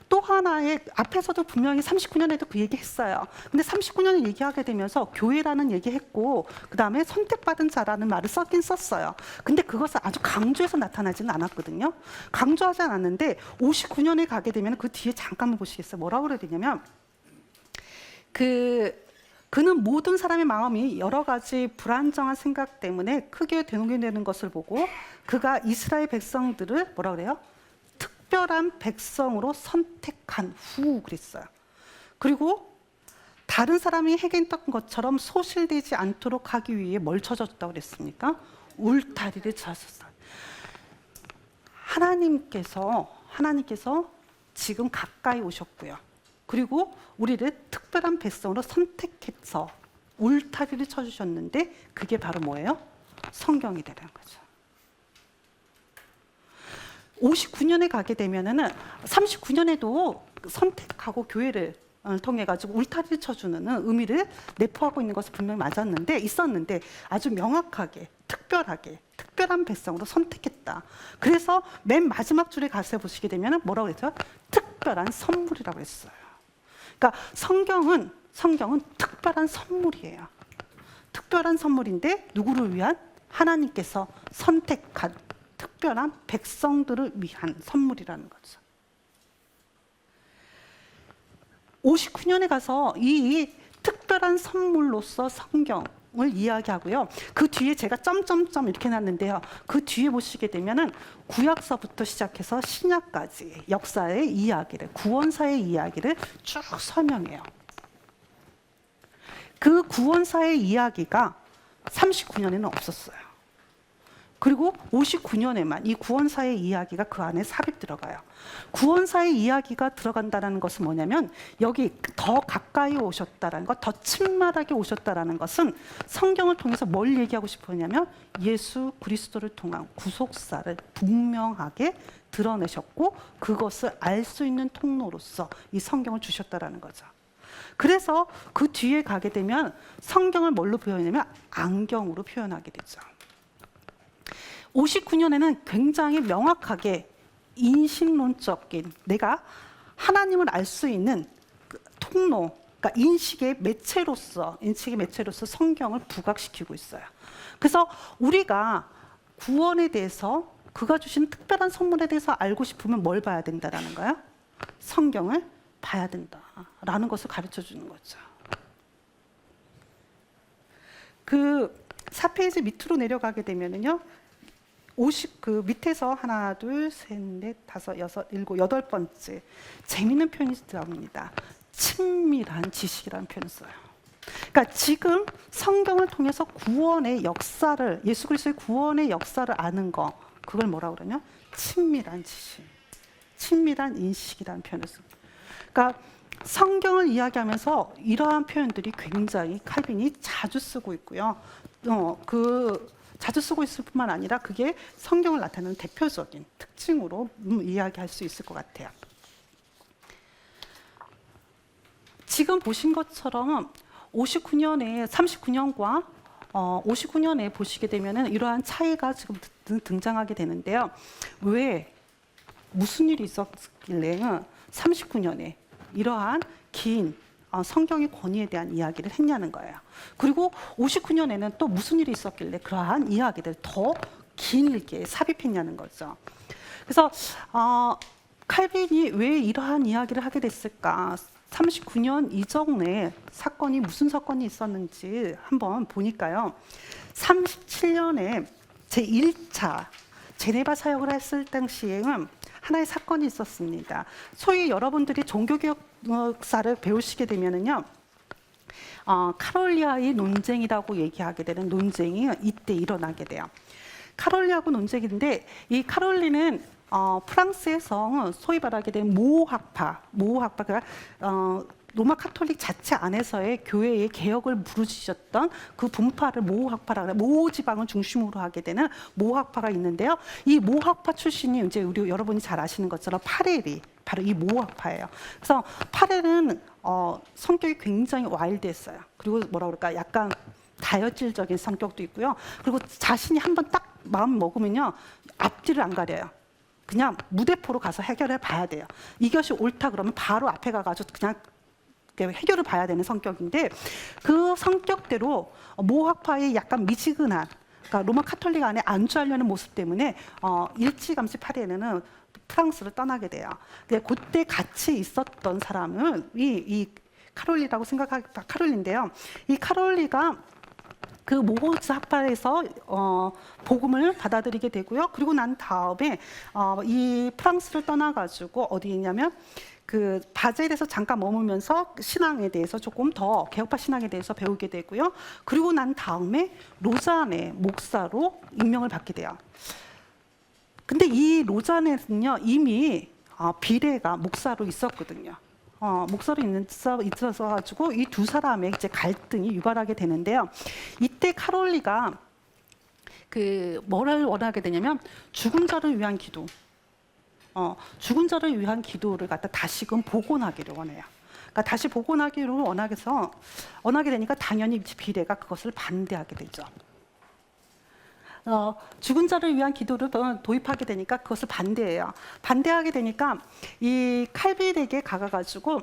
또 하나의, 앞에서도 분명히 39년에도 그 얘기 했어요. 근데 39년을 얘기하게 되면서 교회라는 얘기 했고, 그 다음에 선택받은 자라는 말을 썼긴 썼어요. 근데 그것을 아주 강조해서 나타나지는 않았거든요. 강조하지 않았는데 59년에 가게 되면 그 뒤에 잠깐만 보시겠어요? 뭐라고 그래야 되냐면, 그는 모든 사람의 마음이 여러 가지 불안정한 생각 때문에 크게 되뇌되는 것을 보고 그가 이스라엘 백성들을 뭐라 그래요? 특별한 백성으로 선택한 후 그랬어요. 그리고 다른 사람이 행했던 것처럼 소실되지 않도록 하기 위해 뭘 쳐줬다고 그랬습니까? 울타리를 쳐줬어요. 하나님께서 지금 가까이 오셨고요. 그리고 우리를 특별한 백성으로 선택해서 울타리를 쳐주셨는데 그게 바로 뭐예요? 성경이 되는 거죠. 59년에 가게 되면은 39년에도 선택하고 교회를 통해 가지고 울타리를 쳐주는 의미를 내포하고 있는 것은 분명히 있었는데 아주 명확하게 특별한 백성으로 선택했다. 그래서 맨 마지막 줄에 가서 보시게 되면은 뭐라고 했죠? 특별한 선물이라고 했어요. 그러니까 성경은 특별한 선물이에요. 특별한 선물인데 누구를 위한? 하나님께서 선택한 특별한 백성들을 위한 선물이라는 거죠. 59년에 가서 이 특별한 선물로서 성경을 이야기하고요. 그 뒤에 제가 점점점 이렇게 놨는데요. 그 뒤에 보시게 되면은 구약서부터 시작해서 신약까지 역사의 이야기를, 구원사의 이야기를 쭉 설명해요. 그 구원사의 이야기가 39년에는 없었어요. 그리고 59년에만 이 구원사의 이야기가 그 안에 삽입 들어가요. 구원사의 이야기가 들어간다는 것은 뭐냐면 여기 더 가까이 오셨다라는 것, 더 친밀하게 오셨다라는 것은 성경을 통해서 뭘 얘기하고 싶었냐면 예수 그리스도를 통한 구속사를 분명하게 드러내셨고 그것을 알 수 있는 통로로서 이 성경을 주셨다라는 거죠. 그래서 그 뒤에 가게 되면 성경을 뭘로 표현하냐면 안경으로 표현하게 되죠. 59년에는 굉장히 명확하게 인식론적인, 내가 하나님을 알 수 있는 통로, 그러니까 인식의 매체로서 성경을 부각시키고 있어요. 그래서 우리가 구원에 대해서, 그가 주신 특별한 선물에 대해서 알고 싶으면 뭘 봐야 된다라는 거야? 성경을 봐야 된다라는 것을 가르쳐 주는 거죠. 그 4페이지 밑으로 내려가게 되면은요. 50 그 밑에서 하나, 둘, 셋, 넷, 다섯, 여섯, 일곱, 여덟 번째 재미있는 표현이 나옵니다. 친밀한 지식이라는 표현을 써요. 그러니까 지금 성경을 통해서 구원의 역사를 예수 그리스도의 구원의 역사를 아는 거 그걸 뭐라고 그러냐? 친밀한 지식, 친밀한 인식이라는 표현을 씁니다. 그러니까 성경을 이야기하면서 이러한 표현들이 굉장히 칼빈이 자주 쓰고 있고요. 자주 쓰고 있을 뿐만 아니라 그게 성경을 나타내는 대표적인 특징으로 이야기할 수 있을 것 같아요. 지금 보신 것처럼 59년에 39년과 59년에 보시게 되면은 이러한 차이가 지금 등장하게 되는데요. 왜 무슨 일이 있었길래 39년에 이러한 긴 성경의 권위에 대한 이야기를 했냐는 거예요. 그리고 59년에는 또 무슨 일이 있었길래 그러한 이야기를 더 길게 삽입했냐는 거죠. 그래서 칼빈이 왜 이러한 이야기를 하게 됐을까? 39년 이전에 사건이 무슨 사건이 있었는지 한번 보니까요. 37년에 제1차 제네바 사역을 했을 당시에는 하나의 사건이 있었습니다. 소위 여러분들이 종교개혁사를 배우시게 되면은요, 카롤리아의 논쟁이라고 얘기하게 되는 논쟁이 이때 일어나게 돼요. 카롤리하고 논쟁인데 이 카롤리는 프랑스에서 소위 말하게 된 모호학파가 로마 카톨릭 자체 안에서의 교회의 개혁을 부르짖었던 그 분파를 모호학파라고 해요. 모호 지방을 중심으로 하게 되는 모호학파가 있는데요. 이 모호학파 출신이 이제 우리 여러분이 잘 아시는 것처럼 파렐이 바로 이 모호학파예요. 그래서 파렐은 성격이 굉장히 와일드했어요. 그리고 뭐라 그럴까 약간 다혈질적인 성격도 있고요. 그리고 자신이 한번 딱 마음 먹으면요 앞뒤를 안 가려요. 그냥 무대포로 가서 해결해 봐야 돼요. 이것이 옳다 그러면 바로 앞에 가가지고 그냥 해결을 봐야 되는 성격인데 그 성격대로 모학파의 약간 미지근한 그러니까 로마 카톨릭 안에 안주하려는 모습 때문에 일찌감치 파리에는 프랑스를 떠나게 돼요. 그때 같이 있었던 사람은 이 카롤리라고 생각하겠다. 카롤리인데요. 이 카롤리가 그 모호즈 학파에서 복음을 받아들이게 되고요. 그리고 난 다음에 이 프랑스를 떠나가지고 어디 있냐면 그 바젤에서 잠깐 머물면서 신앙에 대해서 조금 더 개혁파 신앙에 대해서 배우게 되고요. 그리고 난 다음에 로잔의 목사로 임명을 받게 돼요. 근데 이 로잔에는요 이미 비례가 목사로 있었거든요. 목사로 있어서 가지고 이 두 사람의 이제 갈등이 유발하게 되는데요. 이때 카롤리가 그 뭐를 원하게 되냐면 죽은 자를 위한 기도. 죽은 자를 위한 기도를 갖다 다시금 복원하기를 원해요. 그러니까 다시 복원하기를 원하게 되니까 당연히 비례가 그것을 반대하게 되죠. 죽은 자를 위한 기도를 도입하게 되니까 그것을 반대해요. 반대하게 되니까 이 칼빈에게 가가지고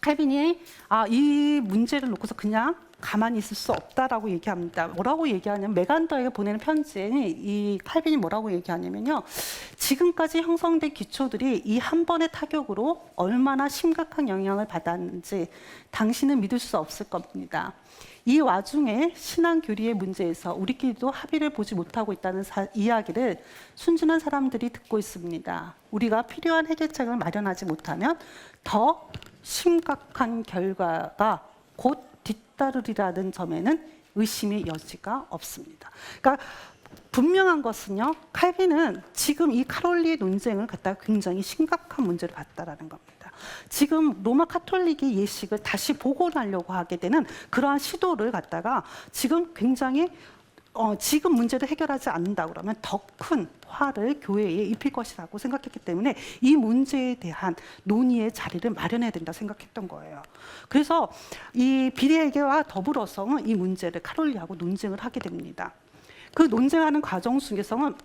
칼빈이 이 문제를 놓고서 그냥 가만히 있을 수 없다라고 얘기합니다. 뭐라고 얘기하냐면 메간더에게 보내는 편지에 이 칼빈이 뭐라고 얘기하냐면요. 지금까지 형성된 기초들이 이 한 번의 타격으로 얼마나 심각한 영향을 받았는지 당신은 믿을 수 없을 겁니다. 이 와중에 신앙 교리의 문제에서 우리끼리도 합의를 보지 못하고 있다는 이야기를 순진한 사람들이 듣고 있습니다. 우리가 필요한 해결책을 마련하지 못하면 더 심각한 결과가 곧 뒤따르리라는 점에는 의심의 여지가 없습니다. 그러니까 분명한 것은요, 칼빈은 지금 이 카롤리의 논쟁을 갖다가 굉장히 심각한 문제를 봤다라는 겁니다. 지금 로마 카톨릭의 예식을 다시 복원하려고 하게 되는 그러한 시도를 갖다가 지금 굉장히 지금 문제를 해결하지 않는다 그러면 더 큰 화를 교회에 입힐 것이라고 생각했기 때문에 이 문제에 대한 논의의 자리를 마련해야 된다 생각했던 거예요. 그래서 이 비례계와 더불어서 이 문제를 카롤리하고 논쟁을 하게 됩니다. 그 논쟁하는 과정 속에서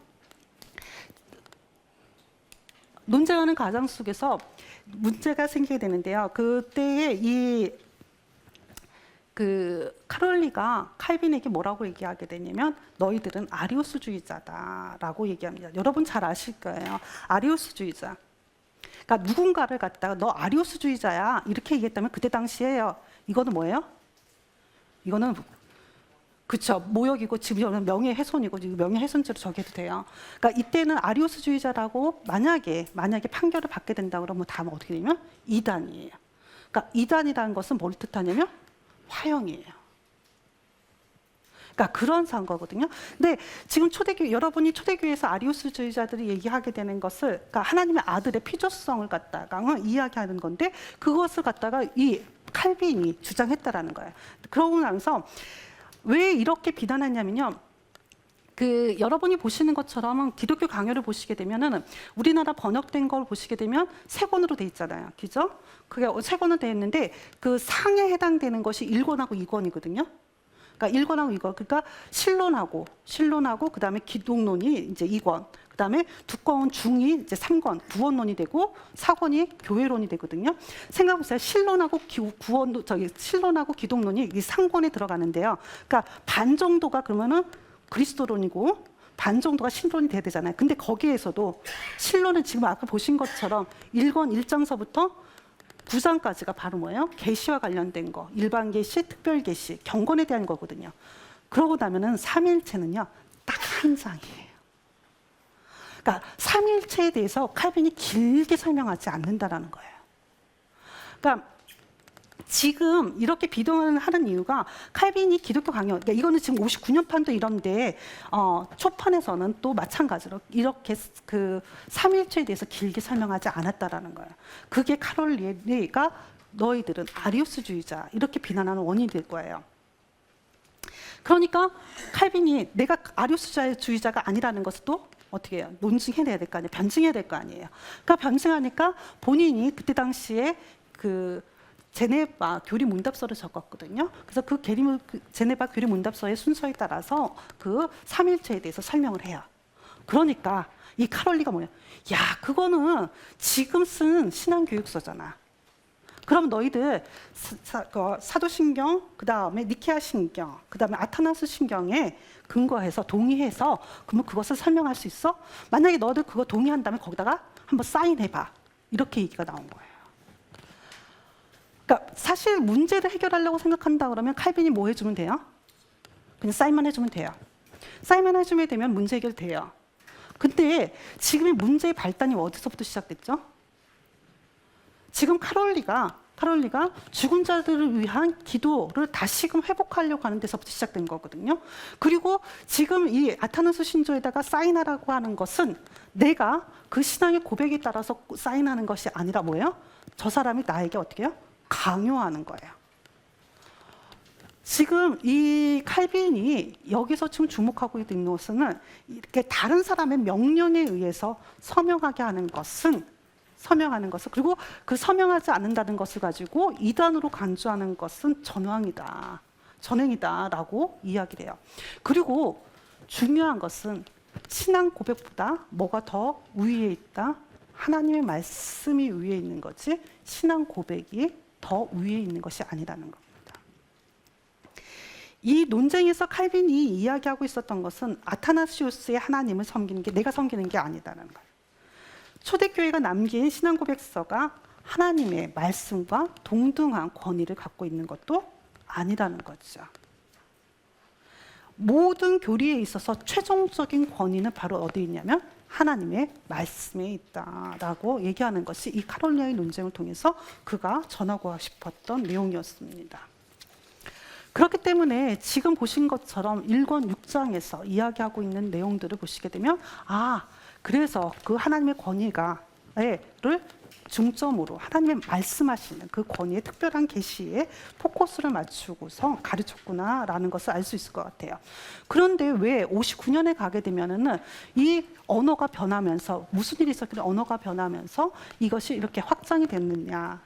문제가 생기게 되는데요. 그때에 그 카롤리가 칼빈에게 뭐라고 얘기하게 되냐면 너희들은 아리우스주의자다라고 얘기합니다. 여러분 잘 아실 거예요. 아리우스주의자. 그러니까 누군가를 갖다가 너 아리우스주의자야 이렇게 얘기했다면 그때 당시에요. 이거는 뭐예요? 이거는 그렇죠. 모욕이고 지금 명예훼손이고 지금 명예훼손죄로 적해도 돼요. 그러니까 이때는 아리우스주의자라고 만약에 판결을 받게 된다 그러면 다음 어떻게 되냐면 이단이에요. 그러니까 이단이라는 것은 뭘 뜻하냐면 화형이에요. 그러니까 그런 선거거든요. 근데 지금 초대교회 여러분이 초대교회에서 아리우스주의자들이 얘기하게 되는 것을 그러니까 하나님의 아들의 필요성을 갖다가 이야기하는 건데 그것을 갖다가 이 칼빈이 주장했다라는 거예요. 그러고 나면서 왜 이렇게 비난했냐면요. 그 여러분이 보시는 것처럼 기독교 강요를 보시게 되면은 우리나라 번역된 걸 보시게 되면 세 권으로 돼 있잖아요. 그죠? 그게 세 권으로 돼 있는데 그 상에 해당되는 것이 1권하고 2권이거든요. 그러니까 1권하고 2권. 그러니까 신론하고 그다음에 기독론이 이제 2권. 그다음에 두꺼운 중이 이제 3권, 구원론이 되고 4권이 교회론이 되거든요. 생각해보세요. 신론하고 기독론이 이 3권에 들어가는데요. 그러니까 반 정도가 그러면은 그리스도론이고 반 정도가 신론이 돼야 되잖아요. 근데 거기에서도 신론은 지금 아까 보신 것처럼 1권 1장서부터 9장까지가 바로 뭐예요? 계시와 관련된 거, 일반 계시, 특별 계시, 경건에 대한 거거든요. 그러고 나면은 삼위일체는요, 딱 한 장이에요. 그러니까 삼위일체에 대해서 칼빈이 길게 설명하지 않는다라는 거예요. 그러니까 지금 이렇게 비동하는 이유가 칼빈이 기독교 강요, 그러니까 이거는 지금 59년판도 이런데 초판에서는 또 마찬가지로 이렇게 그 삼위일체에 대해서 길게 설명하지 않았다라는 거예요. 그게 카롤리가 너희들은 아리우스주의자 이렇게 비난하는 원인이 될 거예요. 그러니까 칼빈이 내가 아리우스주의자가 아니라는 것을 또 어떻게 해요? 논증해내야 될 거 아니에요. 변증해야 될 거 아니에요. 그러니까 변증하니까 본인이 그때 당시에 그 제네바 교리 문답서를 적었거든요. 그래서 그 제네바 교리 문답서의 순서에 따라서 그 삼일체에 대해서 설명을 해요. 그러니까 이 카롤리가 뭐야? 야, 그거는 지금 쓴 신앙교육서잖아. 그럼 너희들 사도신경, 그 다음에 니케아 신경, 그 다음에 아타나스 신경에 근거해서 동의해서 그러면 그것을 설명할 수 있어? 만약에 너희들 그거 동의한다면 거기다가 한번 사인해봐. 이렇게 얘기가 나온 거예요. 그러니까 사실 문제를 해결하려고 생각한다 그러면 칼빈이 뭐 해주면 돼요? 그냥 사인만 해주면 돼요. 사인만 해주면 되면 문제 해결돼요. 근데 지금 이 문제의 발단이 어디서부터 시작됐죠? 지금 카롤리가 죽은 자들을 위한 기도를 다시금 회복하려고 하는 데서부터 시작된 거거든요. 그리고 지금 이 아타누스 신조에다가 사인하라고 하는 것은 내가 그 신앙의 고백에 따라서 사인하는 것이 아니라 뭐예요? 저 사람이 나에게 어떻게 해요? 강요하는 거예요. 지금 이 칼빈이 여기서 지금 주목하고 있는 것은 이렇게 다른 사람의 명령에 의해서 서명하게 하는 것은 그리고 그 서명하지 않는다는 것을 가지고 이단으로 간주하는 것은 전횡이다라고 이야기를 해요. 그리고 중요한 것은 신앙 고백보다 뭐가 더 위에 있다? 하나님의 말씀이 위에 있는 거지 신앙 고백이 더 위에 있는 것이 아니라는 겁니다. 이 논쟁에서 칼빈이 이야기하고 있었던 것은 아타나시우스의 하나님을 섬기는 게 내가 섬기는 게 아니다라는 거예요. 초대교회가 남긴 신앙 고백서가 하나님의 말씀과 동등한 권위를 갖고 있는 것도 아니라는 거죠. 모든 교리에 있어서 최종적인 권위는 바로 어디에 있냐면 하나님의 말씀에 있다라고 얘기하는 것이 이 카롤리아의 논쟁을 통해서 그가 전하고 싶었던 내용이었습니다. 그렇기 때문에 지금 보신 것처럼 1권 6장에서 이야기하고 있는 내용들을 보시게 되면 그래서 그 하나님의 권위를 중점으로 하나님의 말씀하시는 그 권위의 특별한 계시에 포커스를 맞추고서 가르쳤구나라는 것을 알 수 있을 것 같아요. 그런데 왜 59년에 가게 되면은 이 언어가 변하면서 무슨 일이 있었길래 언어가 변하면서 이것이 이렇게 확장이 됐느냐?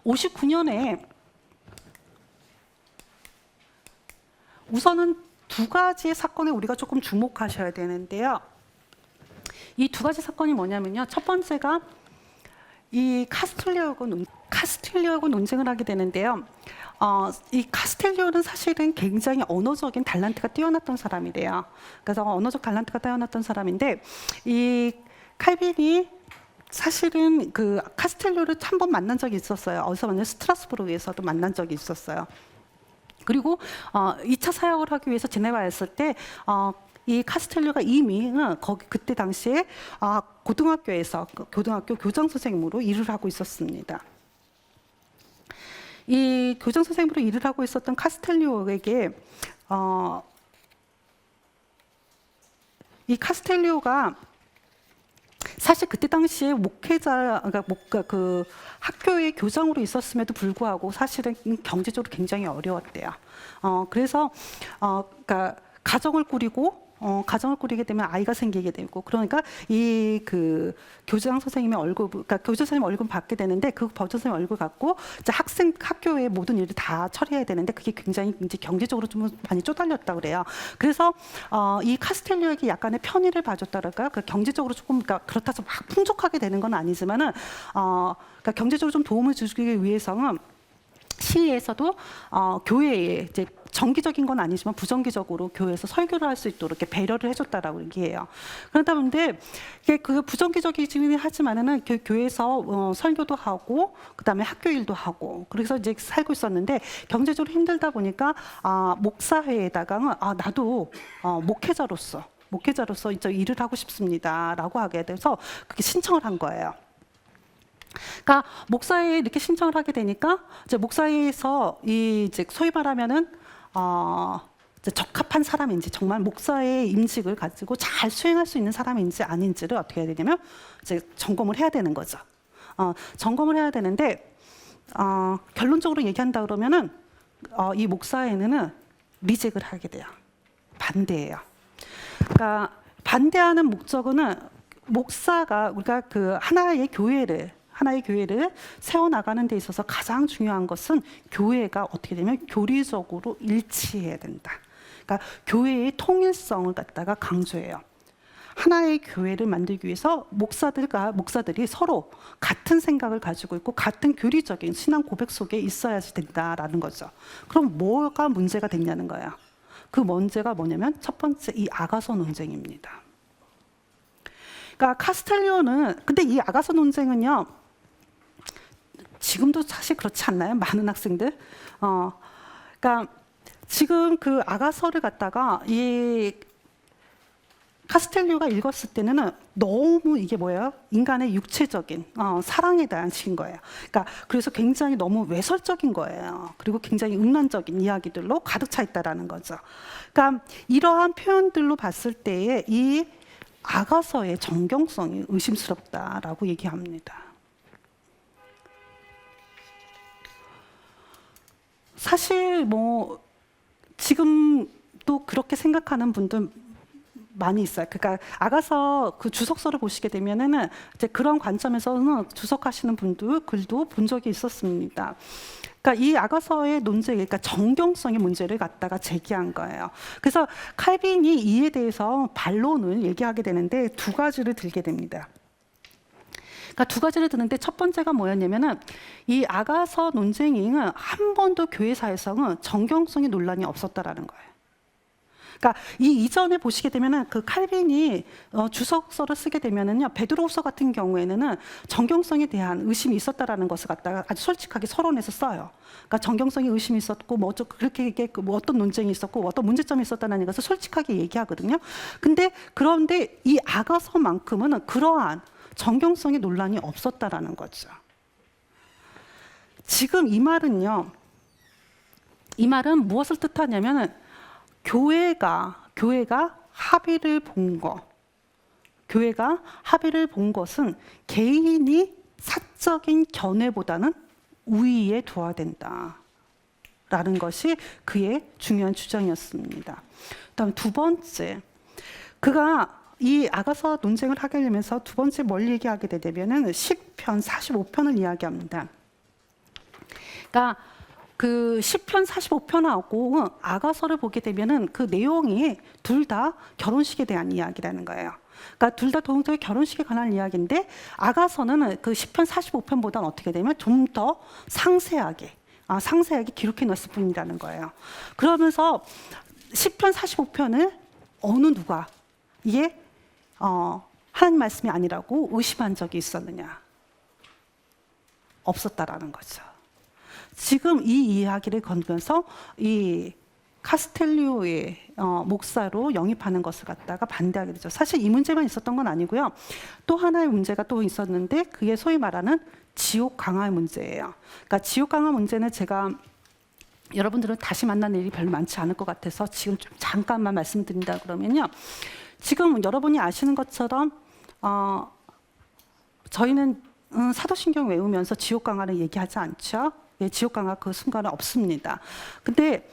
59년에 우선은 두 가지의 사건에 우리가 조금 주목하셔야 되는데요. 이 두 가지 사건이 뭐냐면요. 첫 번째가 이 카스틸리오하고 논쟁을 하게 되는데요. 이 카스틸리오는 사실은 굉장히 언어적인 달란트가 뛰어났던 사람이래요. 그래서 언어적 달란트가 뛰어났던 사람인데 이 칼빈이 사실은 그 카스틸리오를 한 번 만난 적이 있었어요. 어디서 만난 스트라스부르에서도 만난 적이 있었어요. 그리고 2차 사역을 하기 위해서 제네바에 있을 때 이 카스텔료가 이미 거기 그때 당시에 고등학교에서 고등학교 교장 선생님으로 일을 하고 있었습니다. 이 교장 선생님으로 일을 하고 있었던 카스텔료에게 이 카스텔료가 사실 그때 당시에 목회자, 그러니까 그 학교의 교장으로 있었음에도 불구하고 사실은 경제적으로 굉장히 어려웠대요. 그래서 그러니까 가정을 꾸리게 되면 아이가 생기게 되고, 그러니까 이 그 교장 선생님의 월급, 그러니까 교장 선생님 월급 받게 되는데 그 교장 선생님 월급 갖고 이제 학교의 모든 일을 다 처리해야 되는데 그게 굉장히 이제 경제적으로 좀 많이 쪼달렸다 그래요. 그래서 이 카스텔료에게 약간의 편의를 봐줬다랄까, 그 경제적으로 조금 그렇다 해서 막 풍족하게 되는 건 아니지만은 그러니까 경제적으로 좀 도움을 주기 위해서는 시에서도 교회에 이제 정기적인 건 아니지만 부정기적으로 교회에서 설교를 할 수 있도록 이렇게 배려를 해줬다라고 얘기해요. 그러다 보는데 그 부정기적이긴 하지만은 교회에서 설교도 하고 그다음에 학교 일도 하고 그래서 이제 살고 있었는데 경제적으로 힘들다 보니까 목사회에다가 나도 목회자로서 이제 일을 하고 싶습니다라고 하게 돼서 그렇게 신청을 한 거예요. 그러니까 목사회에 이렇게 신청을 하게 되니까 이제 목사회에서 이제 소위 말하면은 이제 적합한 사람인지 정말 목사의 임직을 가지고 잘 수행할 수 있는 사람인지 아닌지를 어떻게 해야 되냐면 이제 점검을 해야 되는 거죠. 점검을 해야 되는데 결론적으로 얘기한다 그러면은 이 목사회는 리젝을 하게 돼요. 반대예요. 그러니까 반대하는 목적은 목사가 우리가 그 하나의 교회를 세워나가는 데 있어서 가장 중요한 것은 교회가 어떻게 되면 교리적으로 일치해야 된다. 그러니까 교회의 통일성을 갖다가 강조해요. 하나의 교회를 만들기 위해서 목사들이 서로 같은 생각을 가지고 있고 같은 교리적인 신앙 고백 속에 있어야지 된다라는 거죠. 그럼 뭐가 문제가 됐냐는 거예요. 그 문제가 뭐냐면 첫 번째 이 아가서 논쟁입니다. 그러니까 카스텔료는 근데 이 아가서 논쟁은요. 지금도 사실 그렇지 않나요? 많은 학생들. 그러니까 지금 그 아가서를 갖다가 이 카스텔료가 읽었을 때는 너무 이게 뭐예요? 인간의 육체적인 사랑에 대한 시인 거예요. 그러니까 그래서 굉장히 너무 외설적인 거예요. 그리고 굉장히 음란적인 이야기들로 가득 차 있다라는 거죠. 그러니까 이러한 표현들로 봤을 때에 이 아가서의 정경성이 의심스럽다라고 얘기합니다. 사실 뭐 지금도 그렇게 생각하는 분들 많이 있어요. 그러니까 아가서 그 주석서를 보시게 되면은 이제 그런 관점에서는 주석하시는 분들 글도 본 적이 있었습니다. 그러니까 이 아가서의 논쟁, 그러니까 정경성의 문제를 갖다가 제기한 거예요. 그래서 칼빈이 이에 대해서 반론을 얘기하게 되는데 두 가지를 들게 됩니다. 그러니까 두 가지를 드는데 첫 번째가 뭐였냐면은 이 아가서 논쟁이 한 번도 교회사에서는 정경성의 논란이 없었다라는 거예요. 그러니까 이 이전에 보시게 되면은 그 칼빈이 주석서를 쓰게 되면은요 베드로후서 같은 경우에는 정경성에 대한 의심이 있었다라는 것을 갖다가 아주 솔직하게 서론에서 써요. 그러니까 정경성에 의심이 있었고 뭐 그렇게 뭐 어떤 논쟁이 있었고 어떤 문제점이 있었다는 것을 솔직하게 얘기하거든요. 그런데 이 아가서만큼은 그러한 정경성의 논란이 없었다라는 거죠. 지금 이 말은 무엇을 뜻하냐면은 교회가 합의를 본 것은 개인이 사적인 견해보다는 우위에 둬야 된다라는 것이 그의 중요한 주장이었습니다. 그다음 두 번째, 그가 이 아가서 논쟁을 하게 되면서 두 번째 뭘 얘기하게 되냐면은 시편 45편을 이야기합니다. 그러니까 그 시편 45편하고 아가서를 보게 되면은 그 내용이 둘 다 결혼식에 대한 이야기라는 거예요. 그러니까 둘 다 동thời 결혼식에 관한 이야기인데 아가서는 그 시편 45편보다는 어떻게 되면 좀 더 상세하게 기록해 놨을 뿐이라는 거예요. 그러면서 시편 45편을 어느 누가 이게 하나님 말씀이 아니라고 의심한 적이 있었느냐? 없었다라는 거죠. 지금 이 이야기를 건너서 이 카스텔리오의 목사로 영입하는 것을 갖다가 반대하게 되죠. 사실 이 문제만 있었던 건 아니고요. 또 하나의 문제가 또 있었는데 그게 소위 말하는 지옥 강화 문제예요. 그러니까 지옥 강화 문제는 제가 여러분들은 다시 만나는 일이 별로 많지 않을 것 같아서 지금 좀 잠깐만 말씀드린다 그러면요. 지금 여러분이 아시는 것처럼 저희는 사도신경 외우면서 지옥 강화를 얘기하지 않죠. 예, 지옥 강화 그 순간은 없습니다. 근데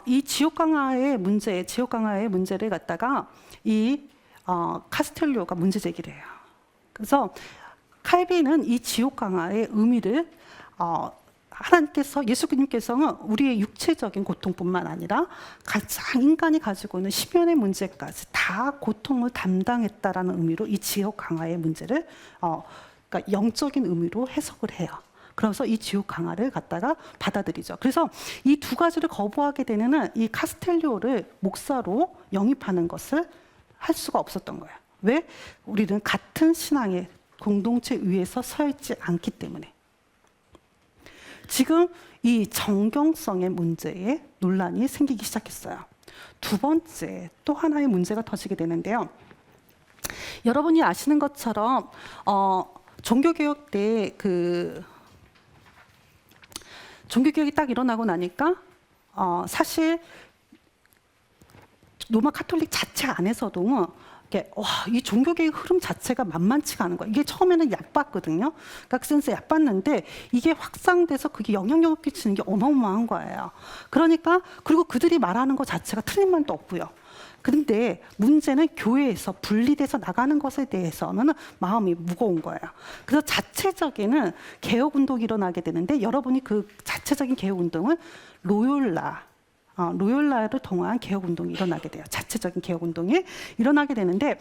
이 지옥 강화의 문제를 갖다가 이 카스텔리오가 문제 제기를 해요. 그래서 칼빈은 이 지옥 강화의 의미를 하나님께서 예수님께서는 우리의 육체적인 고통뿐만 아니라 가장 인간이 가지고 있는 심연의 문제까지 다 고통을 담당했다라는 의미로 이 지옥 강화의 문제를 그러니까 영적인 의미로 해석을 해요. 그래서 이 지옥 강화를 갖다가 받아들이죠. 그래서 이 두 가지를 거부하게 되는 이 카스텔리오를 목사로 영입하는 것을 할 수가 없었던 거예요. 왜? 우리는 같은 신앙의 공동체 위에서 서 있지 않기 때문에. 지금 이 정경성의 문제에 논란이 생기기 시작했어요. 두 번째 또 하나의 문제가 터지게 되는데요. 여러분이 아시는 것처럼 종교개혁 때 종교개혁이 딱 일어나고 나니까 사실 로마 카톨릭 자체 안에서도 이 종교개혁 흐름 자체가 만만치가 않은 거예요. 이게 처음에는 얕봤거든요. 그러니까 그 센스 얕봤는데 이게 확산돼서 그게 영향력을 끼치는 게 어마어마한 거예요. 그러니까 그리고 그들이 말하는 것 자체가 틀린 말도 없고요. 그런데 문제는 교회에서 분리돼서 나가는 것에 대해서는 마음이 무거운 거예요. 그래서 자체적인 개혁운동이 일어나게 되는데 여러분이 그 자체적인 개혁운동은 로욜라를 통한 개혁운동이 일어나게 돼요. 자체적인 개혁운동이 일어나게 되는데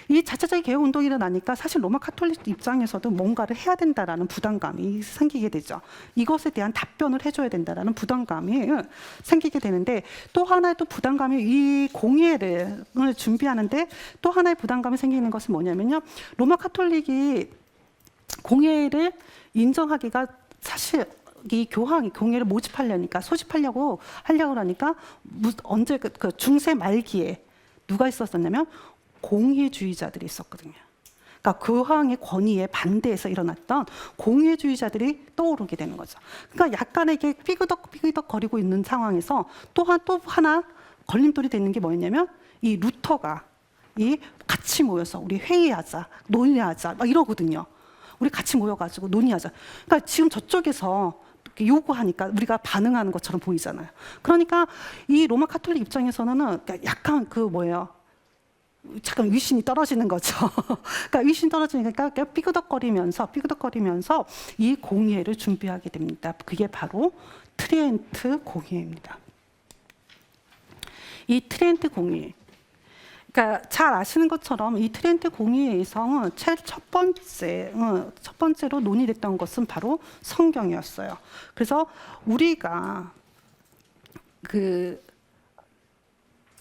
이 자체적인 개혁운동이 일어나니까 사실 로마 카톨릭 입장에서도 뭔가를 해야 된다라는 부담감이 생기게 되죠. 이것에 대한 답변을 해줘야 된다라는 부담감이 생기게 되는데 또 하나의 또 부담감이 이 공예를 준비하는데 또 하나의 부담감이 생기는 것은 뭐냐면요. 로마 카톨릭이 공예를 인정하기가 사실 이 공예를 소집하려고 하니까 언제 그 중세 말기에 누가 있었었냐면 공예주의자들이 있었거든요. 그러니까 교황의 권위에 반대해서 일어났던 공예주의자들이 떠오르게 되는 거죠. 그러니까 약간의 이게 삐그덕 거리고 있는 상황에서 또 하나 걸림돌이 되는 게 뭐였냐면 이 루터가 같이 모여서 우리 회의하자, 논의하자 막 이러거든요. 우리 같이 모여가지고 논의하자. 그러니까 지금 저쪽에서 요구하니까 우리가 반응하는 것처럼 보이잖아요. 그러니까 이 로마 카톨릭 입장에서는 약간 잠깐 위신이 떨어지는 거죠. 그러니까 위신이 떨어지니까 삐그덕거리면서 이 공예를 준비하게 됩니다. 그게 바로 트리엔트 공예입니다. 이 트리엔트 공예. 그러니까 잘 아시는 것처럼 이 트리엔트 공의에서 첫 번째로 논의됐던 것은 바로 성경이었어요. 그래서 우리가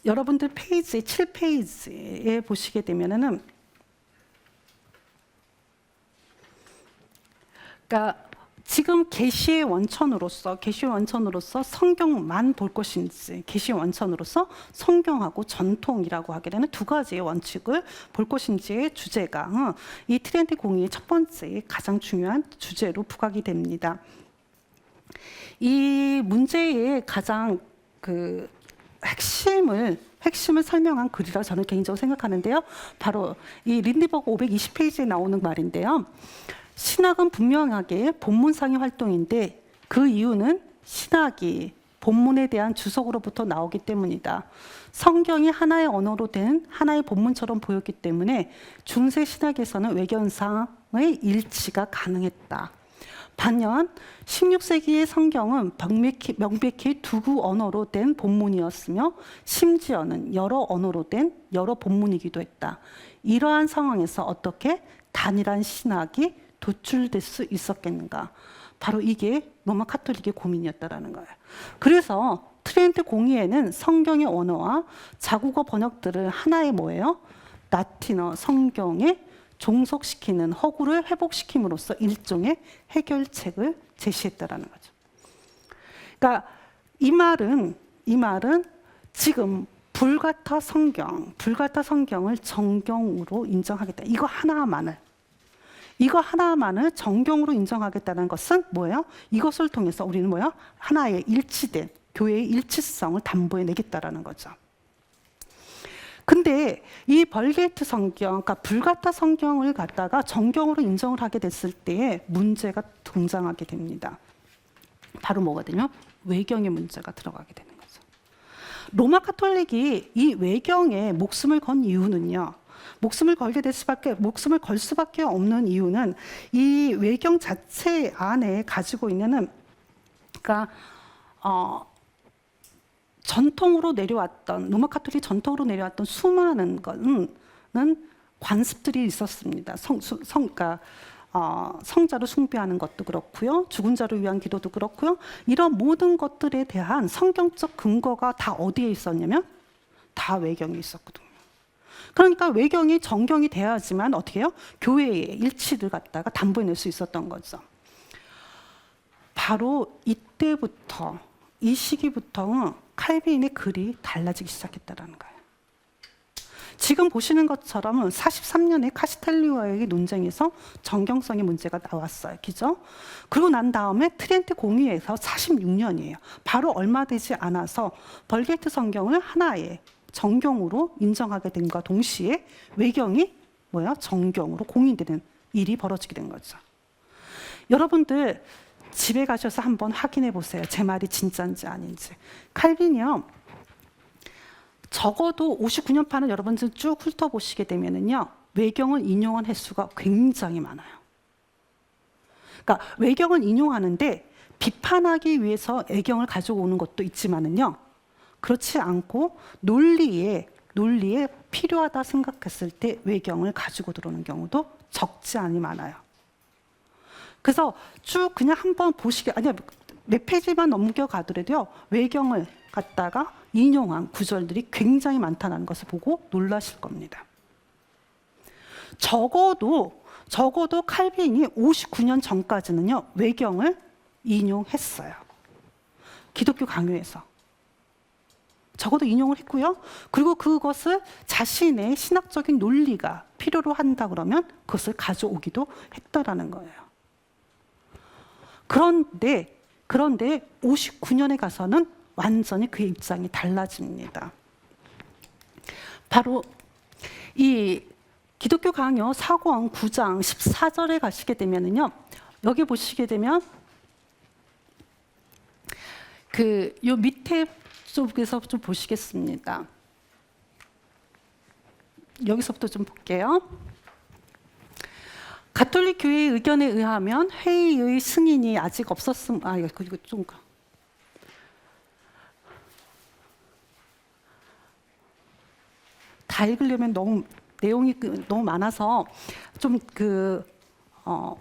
여러분들 페이지 7페이지에 보시게 되면은 그러니까 지금 계시의 원천으로서 성경만 볼 것인지 계시의 원천으로서 성경하고 전통이라고 하게 되는 두 가지의 원칙을 볼 것인지의 주제가 이 트리엔트 공의의 첫 번째 가장 중요한 주제로 부각이 됩니다. 이 문제의 가장 핵심을 설명한 글이라고 저는 개인적으로 생각하는데요. 바로 이 린드버그 520페이지에 나오는 말인데요. 신학은 분명하게 본문상의 활동인데 그 이유는 신학이 본문에 대한 주석으로부터 나오기 때문이다. 성경이 하나의 언어로 된 하나의 본문처럼 보였기 때문에 중세 신학에서는 외견상의 일치가 가능했다. 반면 16세기의 성경은 명백히 두구 언어로 된 본문이었으며 심지어는 여러 언어로 된 여러 본문이기도 했다. 이러한 상황에서 어떻게 단일한 신학이 도출될 수 있었겠는가? 바로 이게 로마 카톨릭의 고민이었다라는 거예요. 그래서 트리엔트 공의에는 성경의 언어와 자국어 번역들을 하나의 라틴어 성경에 종속시키는 허구를 회복시킴으로써 일종의 해결책을 제시했다라는 거죠. 그러니까 이 말은 지금 불가타 성경을 정경으로 인정하겠다. 이거 하나만을 정경으로 인정하겠다는 것은 뭐예요? 이것을 통해서 우리는 뭐예요? 하나의 일치된 교회의 일치성을 담보해 내겠다라는 거죠. 근데 이 벌게이트 성경, 그러니까 불가타 성경을 갖다가 정경으로 인정을 하게 됐을 때에 문제가 등장하게 됩니다. 바로 뭐거든요? 외경의 문제가 들어가게 되는 거죠. 로마 카톨릭이 이 외경에 목숨을 건 이유는요. 목숨을 걸 수밖에 없는 이유는 이 외경 자체 안에 가지고 있는, 그러니까 전통으로 내려왔던, 로마 카톨릭 전통으로 내려왔던 수많은 거는 관습들이 있었습니다. 그러니까 성자를 숭배하는 것도 그렇고요, 죽은 자를 위한 기도도 그렇고요. 이런 모든 것들에 대한 성경적 근거가 다 어디에 있었냐면 다 외경에 있었거든요. 그러니까 외경이 정경이 돼야지만 어떻게 해요? 교회의 일치를 갖다가 담보해낼 수 있었던 거죠. 바로 이때부터, 이 시기부터 칼빈의 글이 달라지기 시작했다는 거예요. 지금 보시는 것처럼 43년에 카스텔리오와의 논쟁에서 정경성의 문제가 나왔어요. 그죠? 그리고 난 다음에 트렌트 공의에서 46년이에요. 바로 얼마 되지 않아서 벌게이트 성경을 하나의 정경으로 인정하게 된과 동시에 외경이 정경으로 공인되는 일이 벌어지게 된 거죠. 여러분들 집에 가셔서 한번 확인해 보세요. 제 말이 진짜인지 아닌지. 칼빈이요, 적어도 59년판을 여러분들 쭉 훑어보시게 되면은요, 외경을 인용한 횟수가 굉장히 많아요. 그러니까 외경을 인용하는데 비판하기 위해서 외경을 가지고 오는 것도 있지만은요, 그렇지 않고 논리에 필요하다 생각했을 때 외경을 가지고 들어오는 경우도 적지 않이 많아요. 그래서 쭉 그냥 한번 몇 페이지만 넘겨가더라도요, 외경을 갖다가 인용한 구절들이 굉장히 많다는 것을 보고 놀라실 겁니다. 적어도 칼빈이 59년 전까지는요, 외경을 인용했어요. 기독교 강요에서. 적어도 인용을 했고요. 그리고 그것을 자신의 신학적인 논리가 필요로 한다 그러면 그것을 가져오기도 했다라는 거예요. 그런데 59년에 가서는 완전히 그의 입장이 달라집니다. 바로 이 기독교 강요 사권 9장 14절에 가시게 되면은요, 여기 보시게 되면 요 밑에 쪽에서 좀 보시겠습니다. 여기서부터 좀 볼게요. 가톨릭 교회의 의견에 의하면 회의의 승인이 아직 없었음. 이거 좀 다 읽으려면 내용이 너무 많아서 좀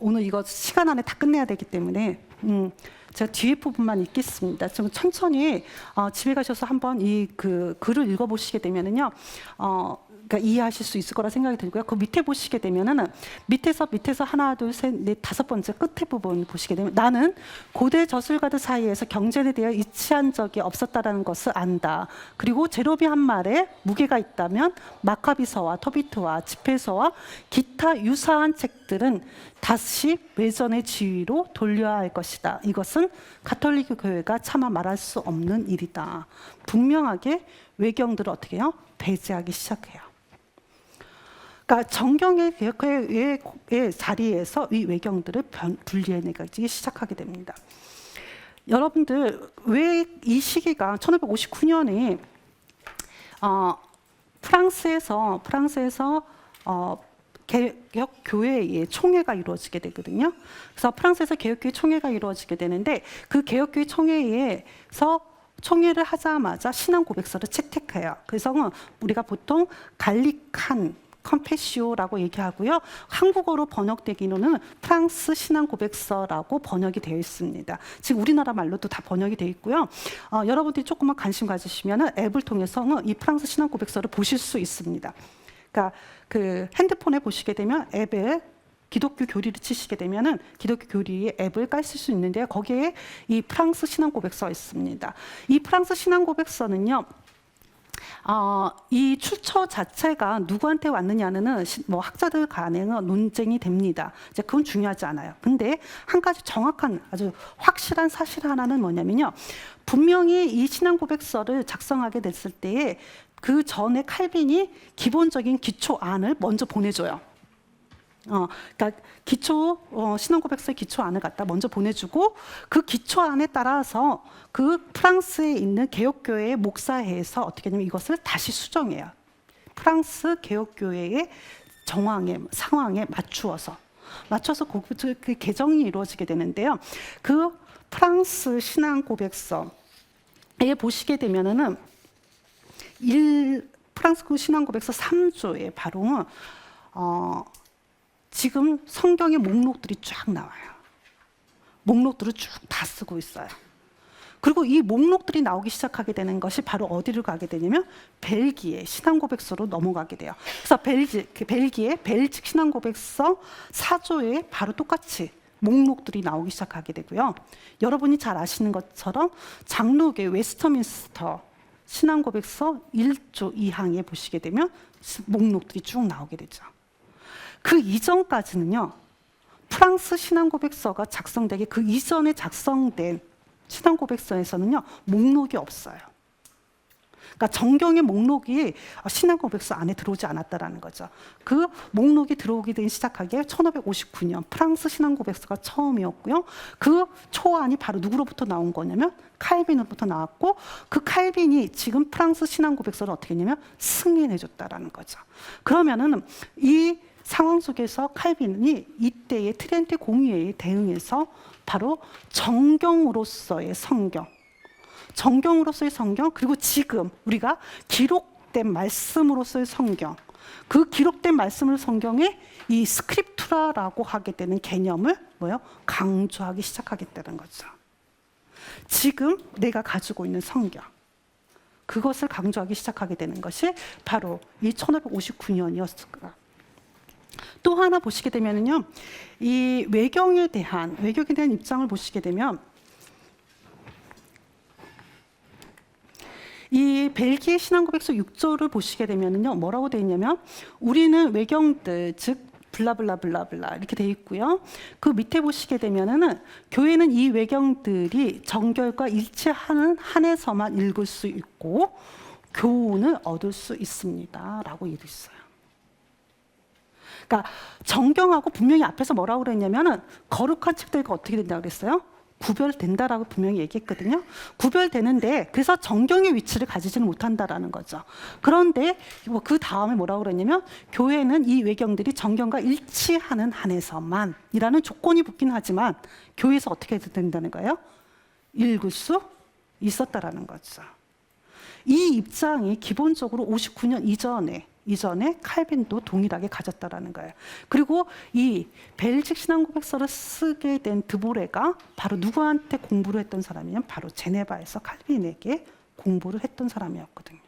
오늘 이거 시간 안에 다 끝내야 되기 때문에 제가 뒤에 부분만 읽겠습니다. 좀 천천히 집에 가셔서 한번 이 글을 읽어보시게 되면은요, 그러니까 이해하실 수 있을 거라 생각이 들고요. 그 밑에 보시게 되면은 밑에서 하나, 둘, 셋, 넷, 다섯 번째 끝에 부분 보시게 되면, 나는 고대 저술가들 사이에서 경전에 대해 이치한 적이 없었다라는 것을 안다. 그리고 제로비 한 말에 무게가 있다면 마카비서와 토비트와 집회서와 기타 유사한 책들은 다시 외전의 지위로 돌려야 할 것이다. 이것은 가톨릭 교회가 차마 말할 수 없는 일이다. 분명하게 외경들을 어떻게 해요? 배제하기 시작해요. 그러니까 정경의 개혁의 자리에서 이 외경들을 분리해내기 시작하게 됩니다. 여러분들 왜 이 시기가 1559년에 프랑스에서 개혁교회의 총회가 이루어지게 되거든요. 그래서 프랑스에서 개혁교회 총회가 이루어지게 되는데, 그 개혁교회 총회에서 총회를 하자마자 신앙 고백서를 채택해요. 그래서 우리가 보통 갈릭한 컴페시오라고 얘기하고요. 한국어로 번역되기로는 프랑스 신앙 고백서라고 번역이 되어 있습니다. 지금 우리나라 말로도 다 번역이 되어 있고요. 여러분들이 조금만 관심 가지시면 앱을 통해서 이 프랑스 신앙 고백서를 보실 수 있습니다. 그러니까 그 핸드폰에 보시게 되면 앱에 기독교 교리를 치시게 되면은 기독교 교리의 앱을 깔실 수 있는데요. 거기에 이 프랑스 신앙 고백서가 있습니다. 이 프랑스 신앙 고백서는요. 이 출처 자체가 누구한테 왔느냐는 뭐 학자들 간에는 논쟁이 됩니다. 이제 그건 중요하지 않아요. 근데 한 가지 정확한 아주 확실한 사실 하나는 뭐냐면요. 분명히 이 신앙 고백서를 작성하게 됐을 때에 그 전에 칼빈이 기본적인 기초안을 먼저 보내줘요. 그러니까 신앙고백서의 기초안을 갖다 먼저 보내주고 그 기초안에 따라서 그 프랑스에 있는 개혁교회의 목사회에서 어떻게 하냐면 이것을 다시 수정해요. 프랑스 개혁교회의 상황에 맞춰서 그 개정이 이루어지게 되는데요. 그 프랑스 신앙고백서에 보시게 되면은 프랑스 신앙고백서 3조에 바로 지금 성경의 목록들이 쫙 나와요. 목록들을 쭉 다 쓰고 있어요. 그리고 이 목록들이 나오기 시작하게 되는 것이 바로 어디를 가게 되냐면 벨기에 신앙고백서로 넘어가게 돼요. 그래서 벨기에 벨직 신앙고백서 4조에 바로 똑같이 목록들이 나오기 시작하게 되고요. 여러분이 잘 아시는 것처럼 장로교 웨스터민스터 신앙고백서 1조 2항에 보시게 되면 목록들이 쭉 나오게 되죠. 그 이전까지는요, 프랑스 신앙고백서가 작성되기 그 이전에 작성된 신앙고백서에서는요, 목록이 없어요. 그러니까 정경의 목록이 신앙고백서 안에 들어오지 않았다라는 거죠. 그 목록이 들어오기 시작하기에 1559년 프랑스 신앙고백서가 처음이었고요. 그 초안이 바로 누구로부터 나온 거냐면 칼빈으로부터 나왔고 그 칼빈이 지금 프랑스 신앙고백서를 어떻게 했냐면 승인해줬다라는 거죠. 그러면은 이 상황 속에서 칼빈이 이때의 트렌트 공의회에 대응해서 바로 정경으로서의 성경 그리고 지금 우리가 기록된 말씀으로서의 성경 그 기록된 말씀을 성경에 이 스크립투라라고 하게 되는 개념을 강조하기 시작하겠다는 거죠. 지금 내가 가지고 있는 성경 그것을 강조하기 시작하게 되는 것이 바로 이 1559년이었을 거예요. 또 하나 보시게 되면은요, 이 외경에 대한 입장을 보시게 되면 이 벨기에 신앙고백서 6조를 보시게 되면은요, 뭐라고 되어 있냐면 우리는 외경들 즉 블라블라블라블라 이렇게 되어 있고요. 그 밑에 보시게 되면은 교회는 이 외경들이 정결과 일치하는 한에서만 읽을 수 있고 교훈을 얻을 수 있습니다라고 이르 있어요. 그러니까 정경하고 분명히 앞에서 뭐라고 그랬냐면은 거룩한 책들과 어떻게 된다고 그랬어요? 구별된다라고 분명히 얘기했거든요. 구별되는데 그래서 정경의 위치를 가지지는 못한다라는 거죠. 그런데 그 다음에 뭐라고 그랬냐면 교회는 이 외경들이 정경과 일치하는 한에서만이라는 조건이 붙긴 하지만 교회에서 어떻게 된다는 거예요? 읽을 수 있었다라는 거죠. 이 입장이 기본적으로 59년 이전에 칼빈도 동일하게 가졌다라는 거예요. 그리고 이 벨직 신앙고백서를 쓰게 된 드보레가 바로 누구한테 공부를 했던 사람이냐면 바로 제네바에서 칼빈에게 공부를 했던 사람이었거든요.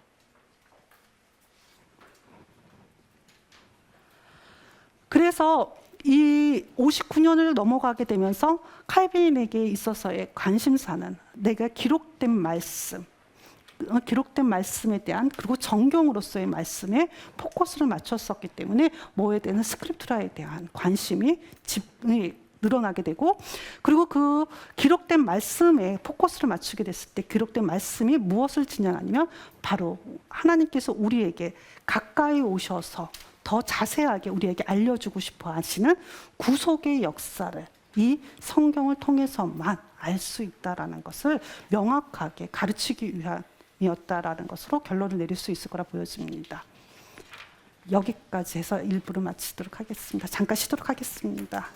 그래서 이 59년을 넘어가게 되면서 칼빈에게 있어서의 관심사는 내가 기록된 말씀에 대한 그리고 정경으로서의 말씀에 포커스를 맞췄었기 때문에 뭐에 대한 스크립투라에 대한 관심이 늘어나게 되고 그리고 그 기록된 말씀에 포커스를 맞추게 됐을 때 기록된 말씀이 무엇을 지향하냐면 바로 하나님께서 우리에게 가까이 오셔서 더 자세하게 우리에게 알려주고 싶어 하시는 구속의 역사를 이 성경을 통해서만 알 수 있다라는 것을 명확하게 가르치기 위함이었다라는 것으로 결론을 내릴 수 있을 거라 보여집니다. 여기까지 해서 1부를 마치도록 하겠습니다. 잠깐 쉬도록 하겠습니다.